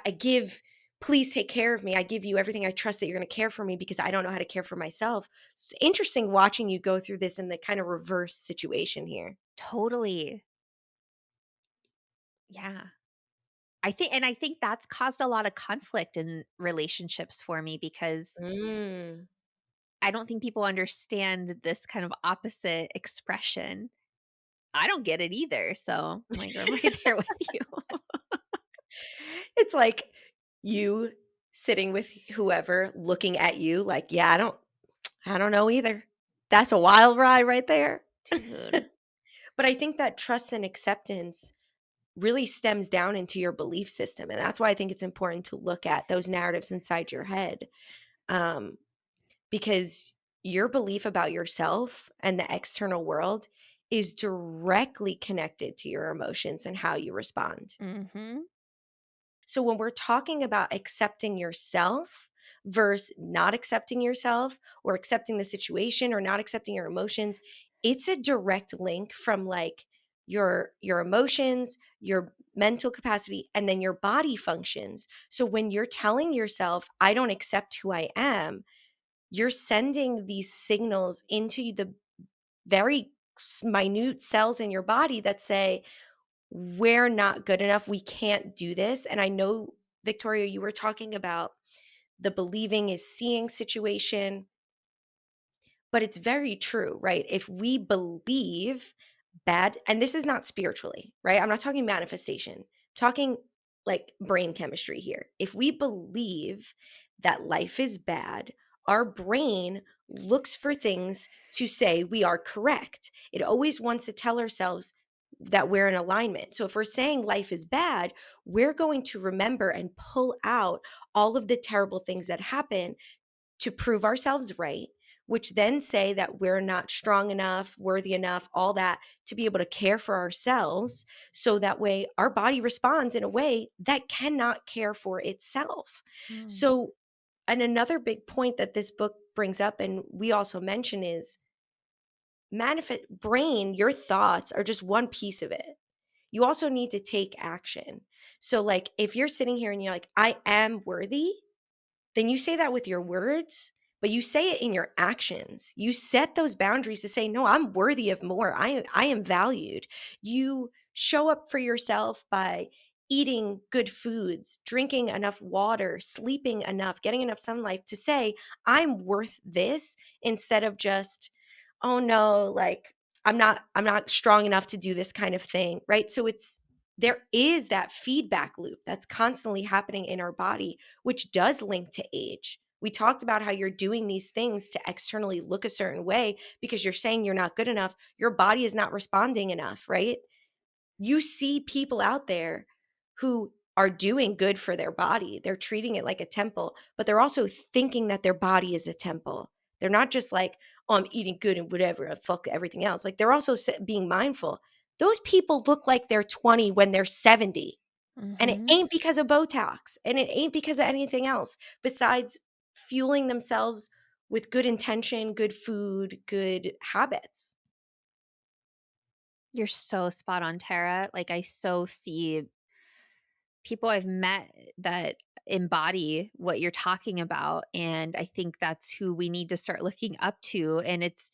B: I give, please take care of me. I give you everything. I trust that you're going to care for me because I don't know how to care for myself. It's interesting watching you go through this in the kind of reverse situation here.
A: Totally. Yeah. I think that's caused a lot of conflict in relationships for me because
B: Mm.
A: I don't think people understand this kind of opposite expression. I don't get it either, so I'm like, I'm right there with you.
B: It's like you sitting with whoever looking at you like, yeah, I don't know either. That's a wild ride right there.
A: Dude.
B: But I think that trust and acceptance really stems down into your belief system. And that's why I think it's important to look at those narratives inside your head, um, because your belief about yourself and the external world is directly connected to your emotions and how you respond.
A: Mhm.
B: So when we're talking about accepting yourself versus not accepting yourself or accepting the situation or not accepting your emotions, it's a direct link from like your emotions, your mental capacity and then your body functions. So when you're telling yourself I don't accept who I am, you're sending these signals into the very minute cells in your body that say we're not good enough. We can't do this. And I know, Victoria, you were talking about the believing is seeing situation, but it's very true, right? If we believe bad, and this is not spiritually, right? I'm not talking manifestation, I'm talking like brain chemistry here. If we believe that life is bad, our brain looks for things to say we are correct. It always wants to tell ourselves that we're in alignment. So if we're saying life is bad, we're going to remember and pull out all of the terrible things that happen to prove ourselves right, which then say that we're not strong enough, worthy enough, all that to be able to care for ourselves. So that way our body responds in a way that cannot care for itself.
A: Mm.
B: So And another big point that this book brings up and we also mention is manifest brain, your thoughts are just one piece of it. You also need to take action. So like if you're sitting here and you're like, I am worthy, then you say that with your words, but you say it in your actions. You set those boundaries to say, no, I'm worthy of more. I am valued. You show up for yourself by eating good foods, drinking enough water, sleeping enough, getting enough sunlight to say, I'm worth this instead of just, oh no, like I'm not strong enough to do this kind of thing, right? So it's there is that feedback loop that's constantly happening in our body which does link to age. We talked about how you're doing these things to externally look a certain way because you're saying you're not good enough. Your body is not responding enough, right? You see people out there who are doing good for their body. They're treating it like a temple, but they're also thinking that their body is a temple. They're not just like, oh, I'm eating good and whatever, fuck everything else. Like they're also being mindful. Those people look like they're 20 when they're 70. And it
A: Mhm.
B: ain't because of Botox, and it ain't because of anything else besides fueling themselves with good intention, good food, good habits.
A: You're so spot on, Tara. Like, I so see people I've met that embody what you're talking about, and I think that's who we need to start looking up to, and it's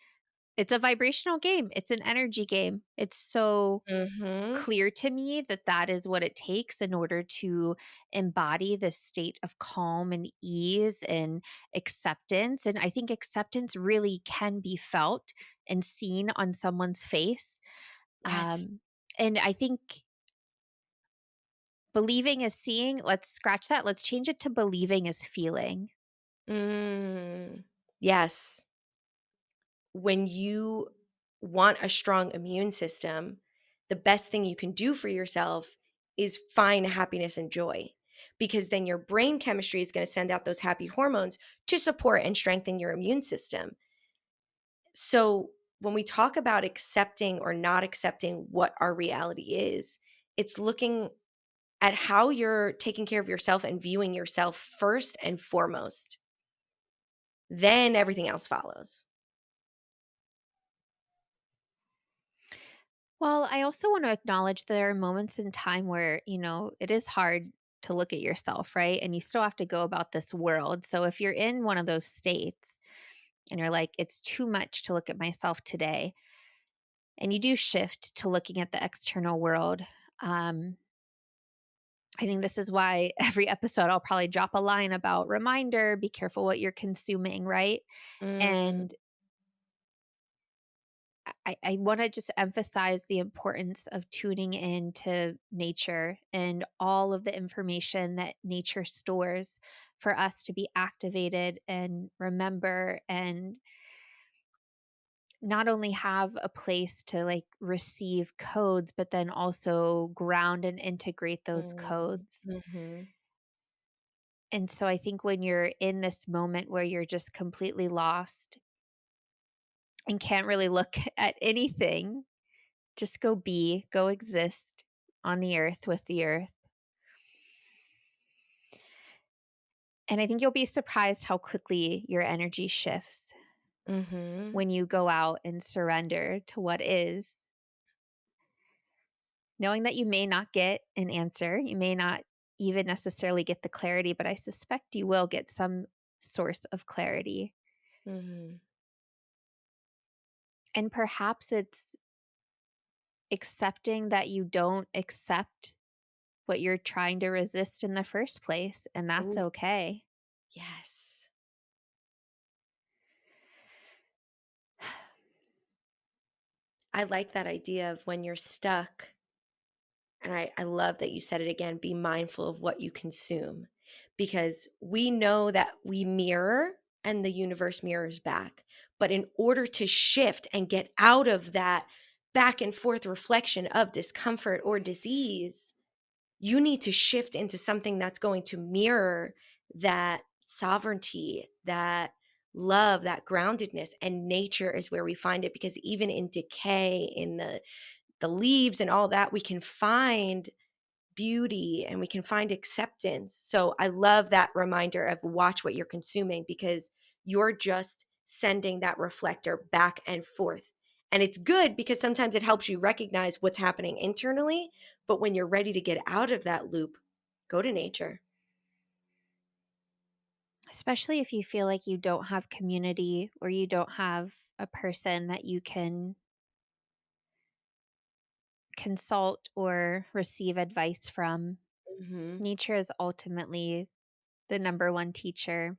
A: a vibrational game. It's an energy game. It's so
B: Mhm.
A: clear to me that that is what it takes in order to embody this state of calm and ease and acceptance. And I think acceptance really can be felt and seen on someone's face.
B: Yes.
A: Um, and I think believing is seeing. Let's scratch that. Let's change it to believing is feeling.
B: Mm. Yes. When you want a strong immune system, the best thing you can do for yourself is find happiness and joy because then your brain chemistry is going to send out those happy hormones to support and strengthen your immune system. So, when we talk about accepting or not accepting what our reality is, it's looking at how you're taking care of yourself and viewing yourself first and foremost. Then everything else follows.
A: Well, I also want to acknowledge there are moments in time where, it is hard to look at yourself, right? And you still have to go about this world. So if you're in one of those states and you're like, it's too much to look at myself today, and you do shift to looking at the external world, um, I think this is why every episode I'll probably drop a line about reminder, be careful what you're consuming, right?
B: Mm,
A: And I want to just emphasize the importance of tuning in to nature and all of the information that nature stores for us to be activated and remember and not only have a place to like receive codes, but then also ground and integrate those
B: mm,
A: codes.
B: mhm,
A: And so I think when you're in this moment where you're just completely lost and can't really look at anything, just go be, go exist on the earth with the earth. And I think you'll be surprised how quickly your energy shifts
B: mhm,
A: when you go out and surrender to what is, knowing that you may not get an answer. You may not even necessarily get the clarity, but I suspect you will get some source of clarity.
B: mhm.
A: And perhaps it's accepting that you don't accept what you're trying to resist in the first place, and that's
B: Ooh,
A: okay.
B: yes. I like that idea of when you're stuck, and I love that you said it again, be mindful of what you consume because we know that we mirror and the universe mirrors back. But in order to shift and get out of that back and forth reflection of discomfort or disease, you need to shift into something that's going to mirror that sovereignty, that love, that groundedness. And nature is where we find it because even in decay, in the leaves and all that, we can find beauty and we can find acceptance. So I love that reminder of watch what you're consuming because you're just sending that reflector back and forth. And it's good because sometimes it helps you recognize what's happening internally. But when you're ready to get out of that loop, go to nature.
A: Especially if you feel like you don't have community or you don't have a person that you can consult or receive advice from.
B: Hmm.
A: Nature is ultimately the number one teacher.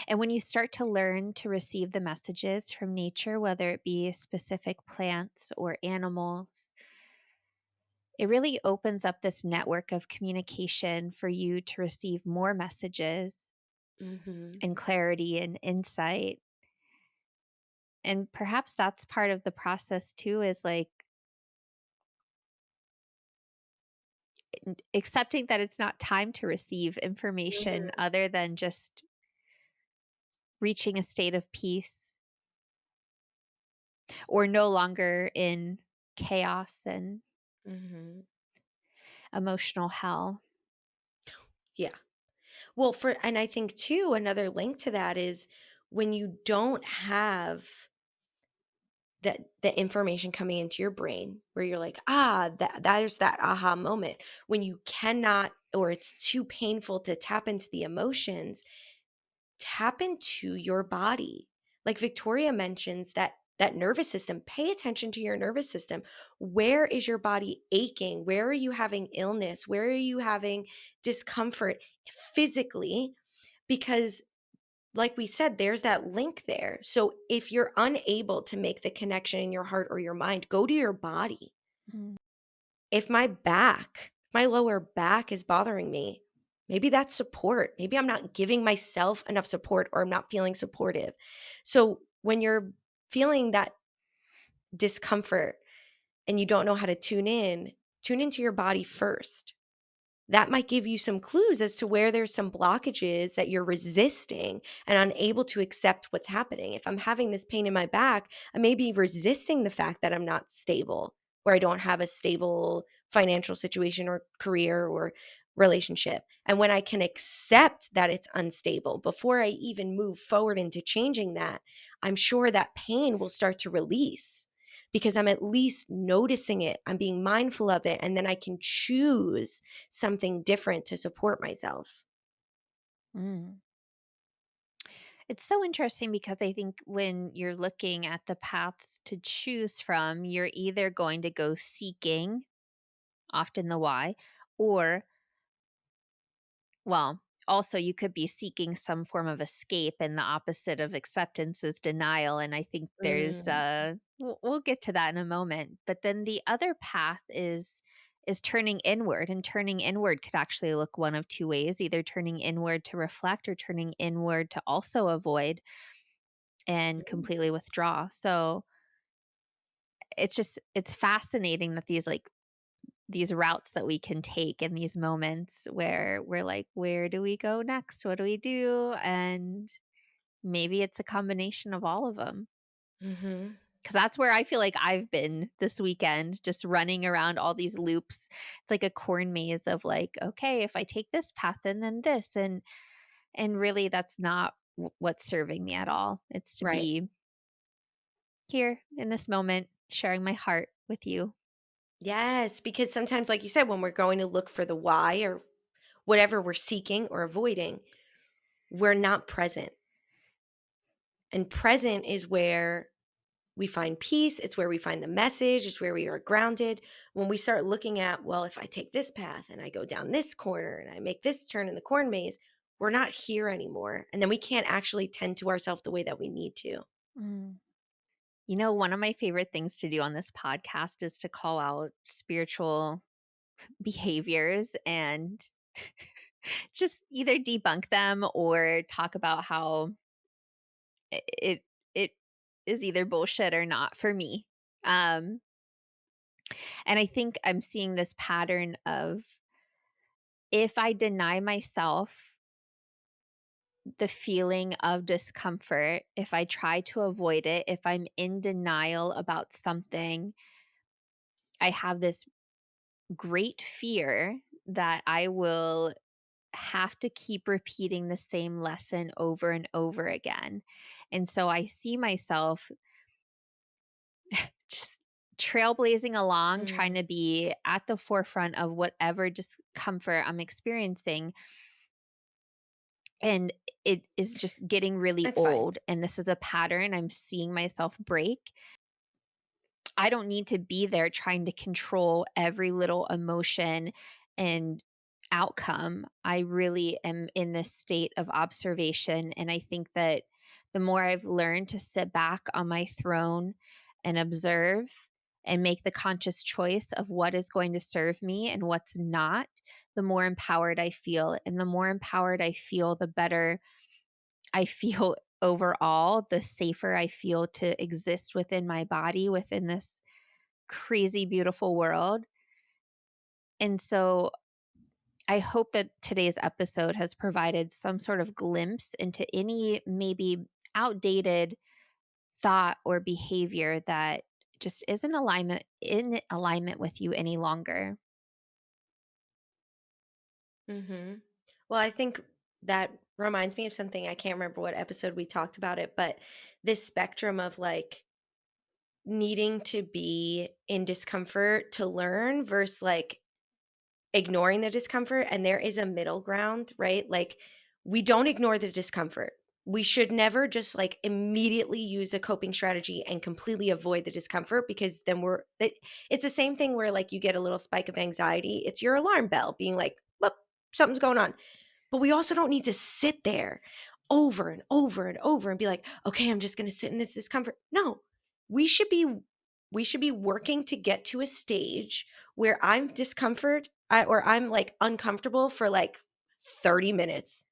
A: And when you start to learn to receive the messages from nature, whether it be specific plants or animals, it really opens up this network of communication for you to receive more messages
B: Hmm.
A: and clarity and insight. And perhaps that's part of the process too, is like accepting that it's not time to receive information other than just reaching a state of peace or no longer in chaos and
B: Hmm.
A: emotional hell.
B: Yeah. Well, and I think too, another link to that is when you don't have the information coming into your brain where you're like, there's that aha moment when you cannot or it's too painful to tap into the emotions, tap into your body. Like Victoria mentions that nervous system, pay attention to your nervous system. Where is your body aching? Where are you having illness? Where are you having discomfort physically? Because like we said, there's that link there. So if you're unable to make the connection in your heart or your mind, go to your body.
A: Mm,
B: If my lower back is bothering me, maybe that's support. Maybe I'm not giving myself enough support or I'm not feeling supportive. So when you're feeling that discomfort and you don't know how to tune into your body first. That might give you some clues as to where there's some blockages that you're resisting and unable to accept what's happening. If I'm having this pain in my back, I may be resisting the fact that I'm not stable, or I don't have a stable financial situation or career or relationship. And when I can accept that it's unstable before I even move forward into changing that, I'm sure that pain will start to release because I'm at least noticing it. I'm being mindful of it. And then I can choose something different to support myself.
A: mm. It's so interesting because I think when you're looking at the paths to choose from, you're either going to go seeking, often the why, or well, also you could be seeking some form of escape, and the opposite of acceptance is denial, and I think there's
B: Mm,
A: we'll get to that in a moment. But then the other path is turning inward, and turning inward could actually look one of two ways, either turning inward to reflect or turning inward to also avoid and completely withdraw. So it's fascinating that these routes that we can take in these moments where we're like, where do we go next? What do we do? And maybe it's a combination of all of them.
B: mhm,
A: Cause that's where I feel like I've been this weekend, just running around all these loops. It's like a corn maze of like, okay, if I take this path and then this, and really that's not what's serving me at all. It's to
B: right.
A: be here in this moment, sharing my heart with you.
B: Yes, because sometimes, like you said, when we're going to look for the why or whatever we're seeking or avoiding, we're not present. And present is where we find peace. It's where we find the message. It's where we are grounded. When we start looking at, well, if I take this path and I go down this corner and I make this turn in the corn maze, we're not here anymore. And then we can't actually tend to ourselves the way that we need to.
A: Mm. You know, one of my favorite things to do on this podcast is to call out spiritual behaviors and just either debunk them or talk about how it is either bullshit or not for me. Um, and I think I'm seeing this pattern of if I deny myself the feeling of discomfort, if I try to avoid it, if I'm in denial about something, I have this great fear that I will have to keep repeating the same lesson over and over again. And so I see myself just trailblazing along, trying
B: Mm,
A: to be at the forefront of whatever discomfort I'm experiencing. And it is just getting really
B: that's fine.
A: old. And this is a pattern I'm seeing myself break. I don't need to be there trying to control every little emotion and outcome. I really am in this state of observation. And I think that the more I've learned to sit back on my throne and observe and make the conscious choice of what is going to serve me and what's not, the more empowered I feel. And the more empowered I feel, the better I feel overall, the safer I feel to exist within my body, within this crazy beautiful world. And so I hope that today's episode has provided some sort of glimpse into any maybe outdated thought or behavior that just isn't alignment with you any longer.
B: Mhm. Well, I think that reminds me of something. I can't remember what episode we talked about it, but this spectrum of, like, needing to be in discomfort to learn versus, like, ignoring the discomfort, and there is a middle ground, right? Like, we don't ignore the discomfort. We should never just, like, immediately use a coping strategy and completely avoid the discomfort, because then it's the same thing where, like, you get a little spike of anxiety, it's your alarm bell being like, "Well, something's going on." But we also don't need to sit there over and over and over and be like, "Okay, I'm just gonna sit in this discomfort." No, we should be we should be working to get to a stage where or I'm, like, uncomfortable for, like, 30 minutes.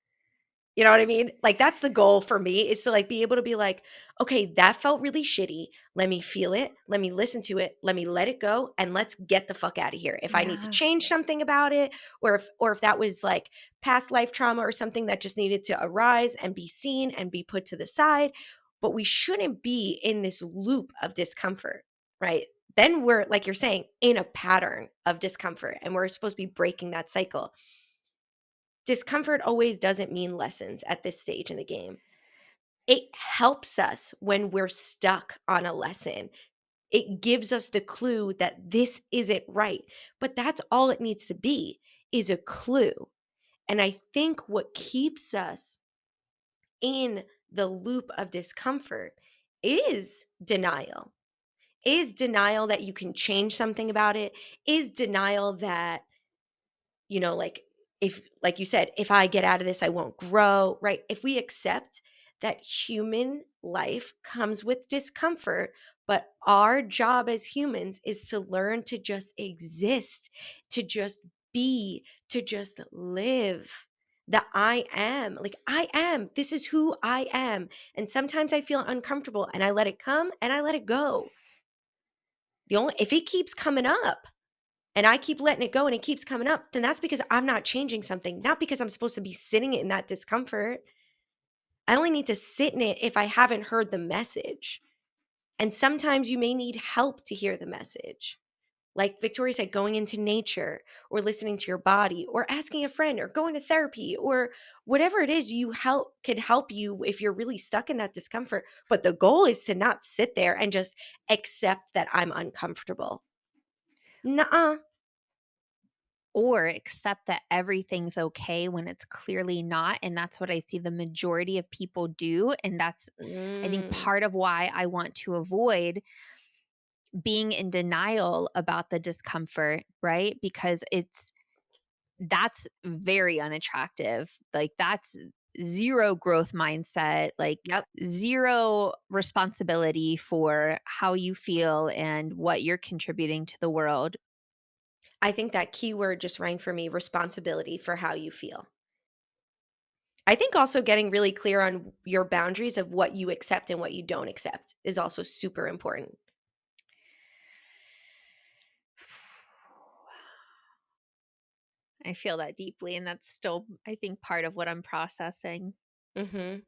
B: You know what I mean? Like, that's the goal for me, is to, like, be able to be like, "Okay, that felt really shitty. Let me feel it. Let me listen to it. Let me let it go, and let's get the fuck out of here." If I need to
A: Yeah.
B: change something about it, or if that was, like, past life trauma or something that just needed to arise and be seen and be put to the side, but we shouldn't be in this loop of discomfort, right? Then we're, like you're saying, in a pattern of discomfort, and we're supposed to be breaking that cycle. Discomfort always doesn't mean lessons at this stage in the game. It helps us when we're stuck on a lesson. It gives us the clue that this isn't right, but that's all it needs to be, is a clue. And I think what keeps us in the loop of discomfort is denial. Is denial that you can change something about it, is denial that, like, if, like you said, if I get out of this, I won't grow, right? If we accept that human life comes with discomfort, but our job as humans is to learn to just exist, to just be, to just live. That I am, this is who I am. And sometimes I feel uncomfortable and I let it come and I let it go. If it keeps coming up, and I keep letting it go and it keeps coming up, then that's because I'm not changing something, not because I'm supposed to be sitting in that discomfort. I only need to sit in it if I haven't heard the message. And sometimes you may need help to hear the message. Like Victoria said, going into nature or listening to your body or asking a friend or going to therapy or whatever it is could help you if you're really stuck in that discomfort. But the goal is to not sit there and just accept that I'm uncomfortable. Nuh-uh.
A: Or accept that everything's okay when it's clearly not. And that's what I see the majority of people do. And that's, I think,
B: Mm.
A: part of why I want to avoid being in denial about the discomfort, right? Because that's very unattractive. Like, that's zero growth mindset, like,
B: Yep.
A: zero responsibility for how you feel and what you're contributing to the world.
B: I think that keyword just rang for me, responsibility for how you feel. I think also getting really clear on your boundaries of what you accept and what you don't accept is also super important.
A: I feel that deeply, and that's still, I think, part of what I'm processing.
B: Mhm.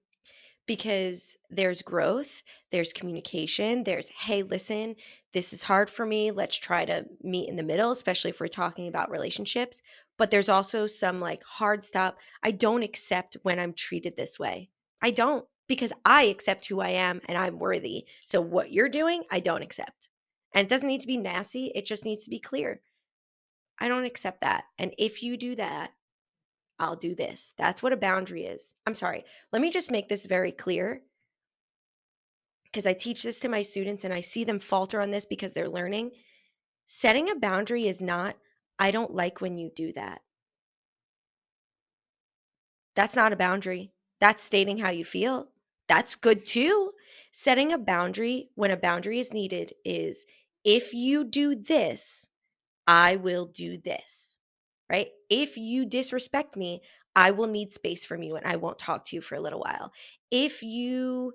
B: because there's growth, there's communication, there's, hey, listen, this is hard for me. Let's try to meet in the middle, especially if we're talking about relationships. But there's also some like hard stop. I don't accept when I'm treated this way. I don't, because I accept who I am and I'm worthy. So what you're doing, I don't accept. And it doesn't need to be nasty, it just needs to be clear. I don't accept that. And if you do that, I'll do this. That's what a boundary is. I'm sorry. Let me just make this very clear because I teach this to my students and I see them falter on this because they're learning. Setting a boundary is not, I don't like when you do that. That's not a boundary. That's stating how you feel. That's good too. Setting a boundary when a boundary is needed is, if you do this, I will do this, right? If you disrespect me, I will need space from you and I won't talk to you for a little while. If you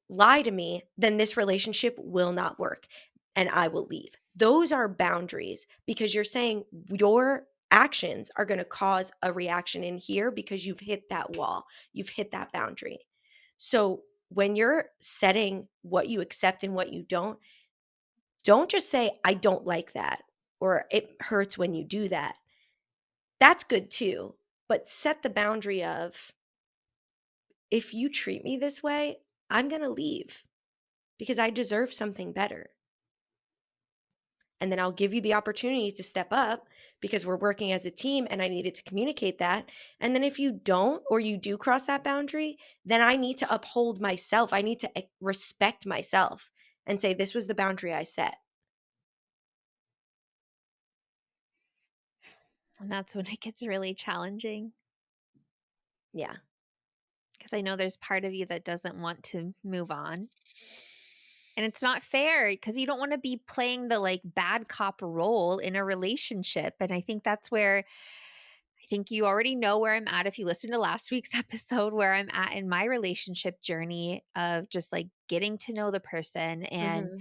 B: lie to me, then this relationship will not work and I will leave. Those are boundaries because you're saying your actions are going to cause a reaction in here because you've hit that wall, you've hit that boundary. So when you're setting what you accept and what you don't just say, I don't like that or it hurts when you do that. That's good too. But set the boundary of, if you treat me this way, I'm going to leave because I deserve something better. And then I'll give you the opportunity to step up because we're working as a team and I needed to communicate that. And then if you don't, or you do cross that boundary, then I need to uphold myself. I need to respect myself and say, this was the boundary I set.
A: And that's when it gets really challenging
B: Yeah.
A: because I know there's part of you that doesn't want to move on. And it's not fair because you don't want to be playing the like bad cop role in a relationship. And I think that's where I think you already know where I'm at if you listen to last week's episode, where I'm at in my relationship journey of just like getting to know the person and
B: Hmm.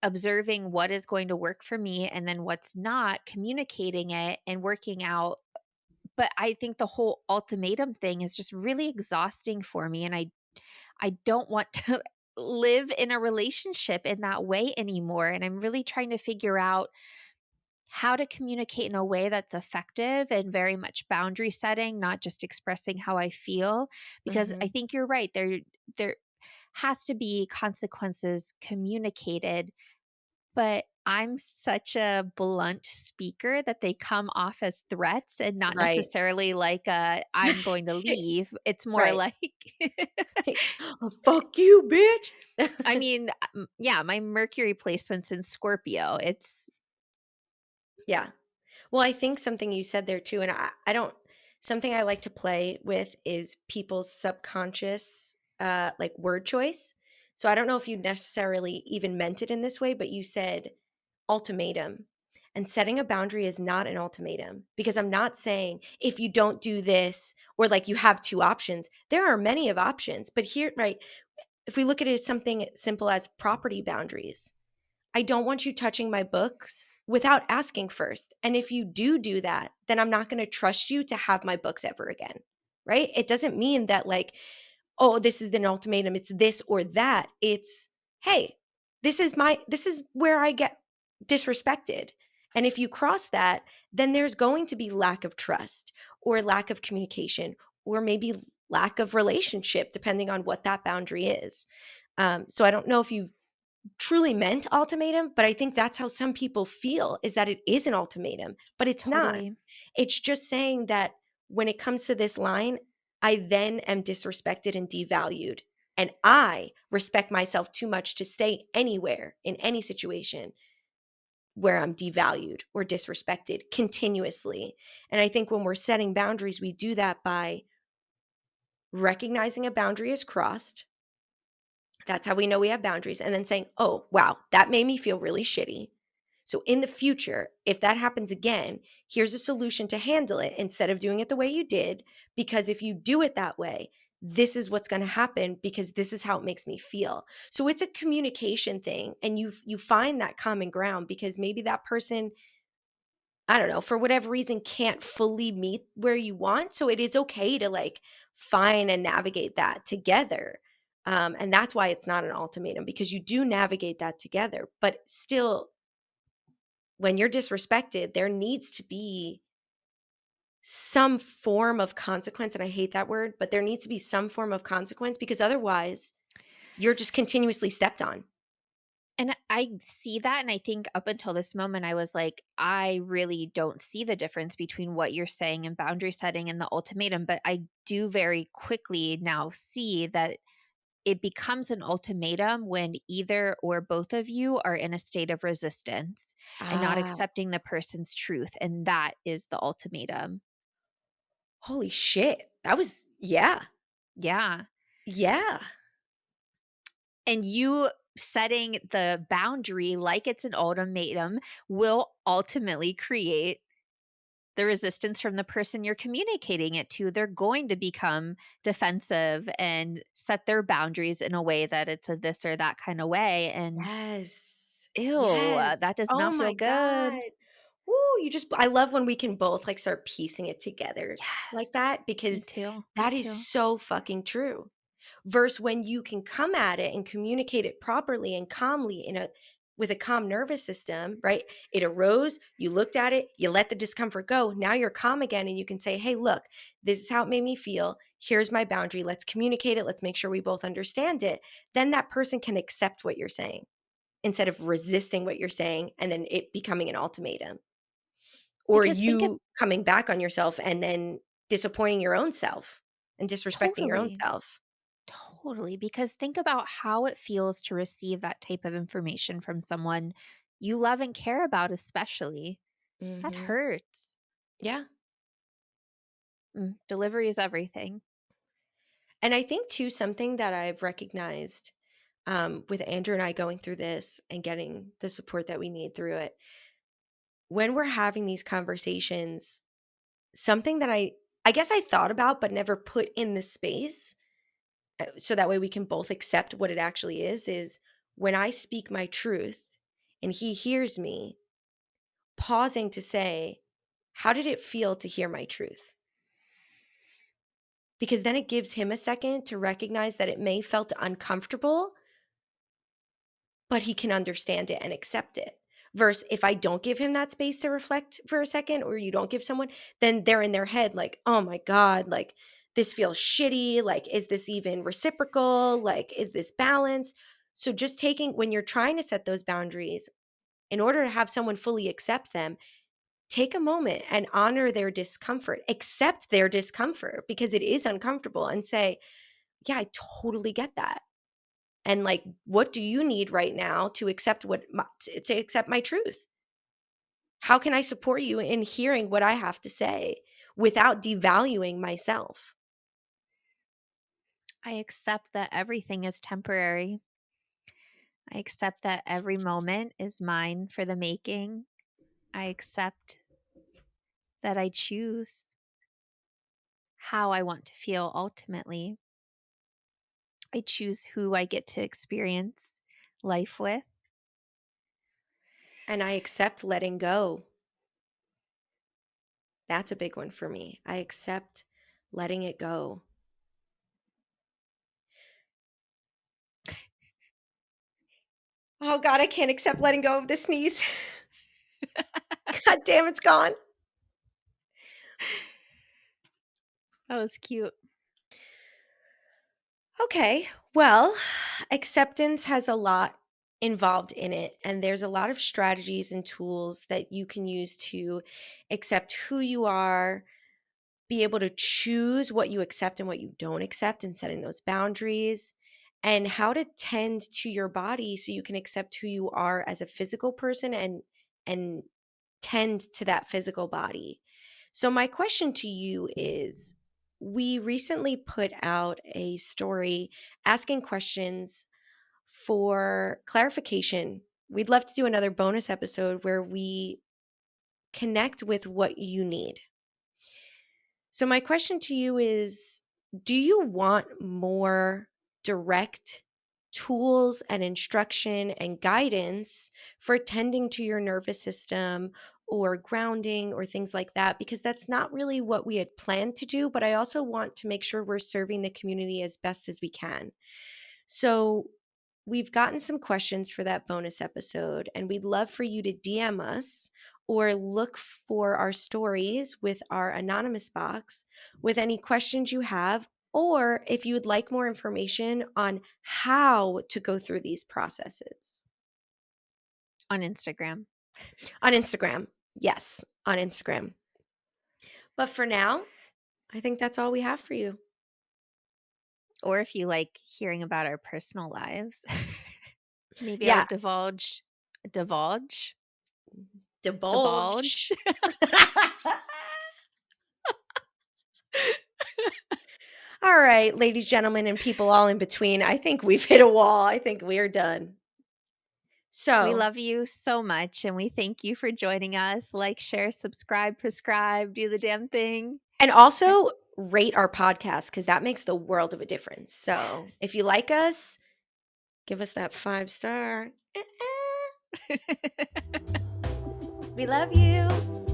A: observing what is going to work for me and then what's not, communicating it and working out. But I think the whole ultimatum thing is just really exhausting for me. And I don't want to live in a relationship in that way anymore. And I'm really trying to figure out how to communicate in a way that's effective and very much boundary setting, not just expressing how I feel. Because I
B: Hmm.
A: think you're right. There has to be consequences communicated, but I'm such a blunt speaker that they come off as threats and not
B: Right.
A: necessarily like I'm going to leave. It's more
B: Right.
A: like
B: Oh, fuck you,
A: I
B: bitch.
A: mean, yeah, my Mercury placement's in Scorpio. It's
B: Yeah. Well, I think something you said there too, and I don't, something I like to play with is people's subconscious, like word choice. So I don't know if you necessarily even meant it in this way, but you said ultimatum. And setting a boundary is not an ultimatum because I'm not saying if you don't do this or like you have two options. There are many of options, but here, right, if we look at it as something simple as property boundaries, I don't want you touching my books without asking first. And if you do that, then I'm not going to trust you to have my books ever again. Right? It doesn't mean that, like, oh, this is an ultimatum. It's this or that. It's, hey, this is where I get disrespected. And if you cross that, then there's going to be lack of trust or lack of communication or maybe lack of relationship, depending on what that boundary is. So I don't know if you've truly meant ultimatum, but I think that's how some people feel, is that it is an ultimatum, but it's not.
A: totally
B: It's just saying that when it comes to this line, I then am disrespected and devalued. And I respect myself too much to stay anywhere in any situation where I'm devalued or disrespected continuously. And I think when we're setting boundaries, we do that by recognizing a boundary is crossed. That's how we know we have boundaries. And then saying, oh, wow, that made me feel really shitty. So in the future, if that happens again, here's a solution to handle it instead of doing it the way you did. Because if you do it that way, this is what's going to happen because this is how it makes me feel. So it's a communication thing and you find that common ground because maybe that person I don't know, for whatever reason can't fully meet where you want. So it is okay to like find and navigate that together. And that's why it's not an ultimatum because you do navigate that together. But still, when you're disrespected, there needs to be some form of consequence. And I hate that word, but there needs to be some form of consequence because otherwise you're just continuously stepped on.
A: And I see that, and I think up until this moment, I was like, I really don't see the difference between what you're saying and boundary setting and the ultimatum, but I do very quickly now see that it becomes an ultimatum when either or both of you are in a state of resistance and not
B: Ah,
A: accepting the person's truth, and that is the ultimatum.
B: holy shit. That was, yeah.
A: Yeah.
B: Yeah.
A: And you setting the boundary like it's an ultimatum will ultimately create the resistance from the person you're communicating it to. They're going to become defensive and set their boundaries in a way that it's a this or that kind of way. And
B: Yes.
A: ew,
B: Yes.
A: that does
B: Oh
A: not feel
B: my
A: good.
B: god. Woo, you just I love when we can both, like, start piecing it together like
A: Yes.
B: that
A: Me
B: because
A: too. Me
B: that is
A: too.
B: so fucking true. Versus when you can come at it and communicate it properly and calmly in a with a calm nervous system, right? It arose, you looked at it, you let the discomfort go. Now you're calm again and you can say, "Hey, look, this is how it made me feel. Here's my boundary. Let's communicate it. Let's make sure we both understand it." Then that person can accept what you're saying instead of resisting what you're saying and then it becoming an ultimatum or
A: Because think of
B: you coming back on yourself and then disappointing your own self and disrespecting your own
A: totally.
B: self.
A: Totally, because think about how it feels to receive that type of information from someone you love and care about, especially. That
B: Mhm.
A: hurts.
B: Yeah.
A: Delivery is everything.
B: And I think too, something that I've recognized with Andrew and I going through this and getting the support that we need through it, when we're having these conversations, something that I guess I thought about but never put in the space so that way we can both accept what it actually is when I speak my truth and he hears me, pausing to say, how did it feel to hear my truth? Because then it gives him a second to recognize that it may felt uncomfortable, but he can understand it and accept it. Versus if I don't give him that space to reflect for a second, or you don't give someone, then they're in their head like, oh my God, like this feels shitty. Like, is this even reciprocal? Like, is this balance? So just taking, when you're trying to set those boundaries, in order to have someone fully accept them, take a moment and honor their discomfort, accept their discomfort because it is uncomfortable and say, yeah, I totally get that. And like, what do you need right now to accept to accept my truth? How can I support you in hearing what I have to say without devaluing myself?
A: I accept that everything is temporary. I accept that every moment is mine for the making. I accept that I choose how I want to feel ultimately. I choose who I get to experience life with.
B: And I accept letting go. That's a big one for me. I accept letting it go. Oh God, I can't accept letting go of the sneeze. God damn, it's gone.
A: That was cute.
B: Okay. Well, acceptance has a lot involved in it, and there's a lot of strategies and tools that you can use to accept who you are, be able to choose what you accept and what you don't accept, and setting those boundaries, and how to tend to your body so you can accept who you are as a physical person and tend to that physical body. So, my question to you is we recently put out a story asking questions for clarification. We'd love to do another bonus episode where we connect with what you need. So, my question to you is do you want more direct tools and instruction and guidance for tending to your nervous system or grounding or things like that, because that's not really what we had planned to do. But I also want to make sure we're serving the community as best as we can. So we've gotten some questions for that bonus episode, and we'd love for you to DM us or look for our stories with our anonymous box with any questions you have, or if you would like more information on how to go through these processes.
A: On Instagram.
B: On Instagram. Yes, on Instagram. But for now, I think that's all we have for you.
A: Or if you like hearing about our personal lives, maybe our
B: Yeah,
A: divulge,
B: divulge.
A: divulge.
B: All right, ladies, gentlemen, and people all in between. I think we've hit a wall. I think we're done.
A: We
B: So,
A: love you so much and we thank you for joining us. Like, share, subscribe, prescribe, do the damn thing.
B: and also rate our podcast because that makes the world of a difference. So, if
A: Yes.
B: you like us, give us that 5 star. We love you.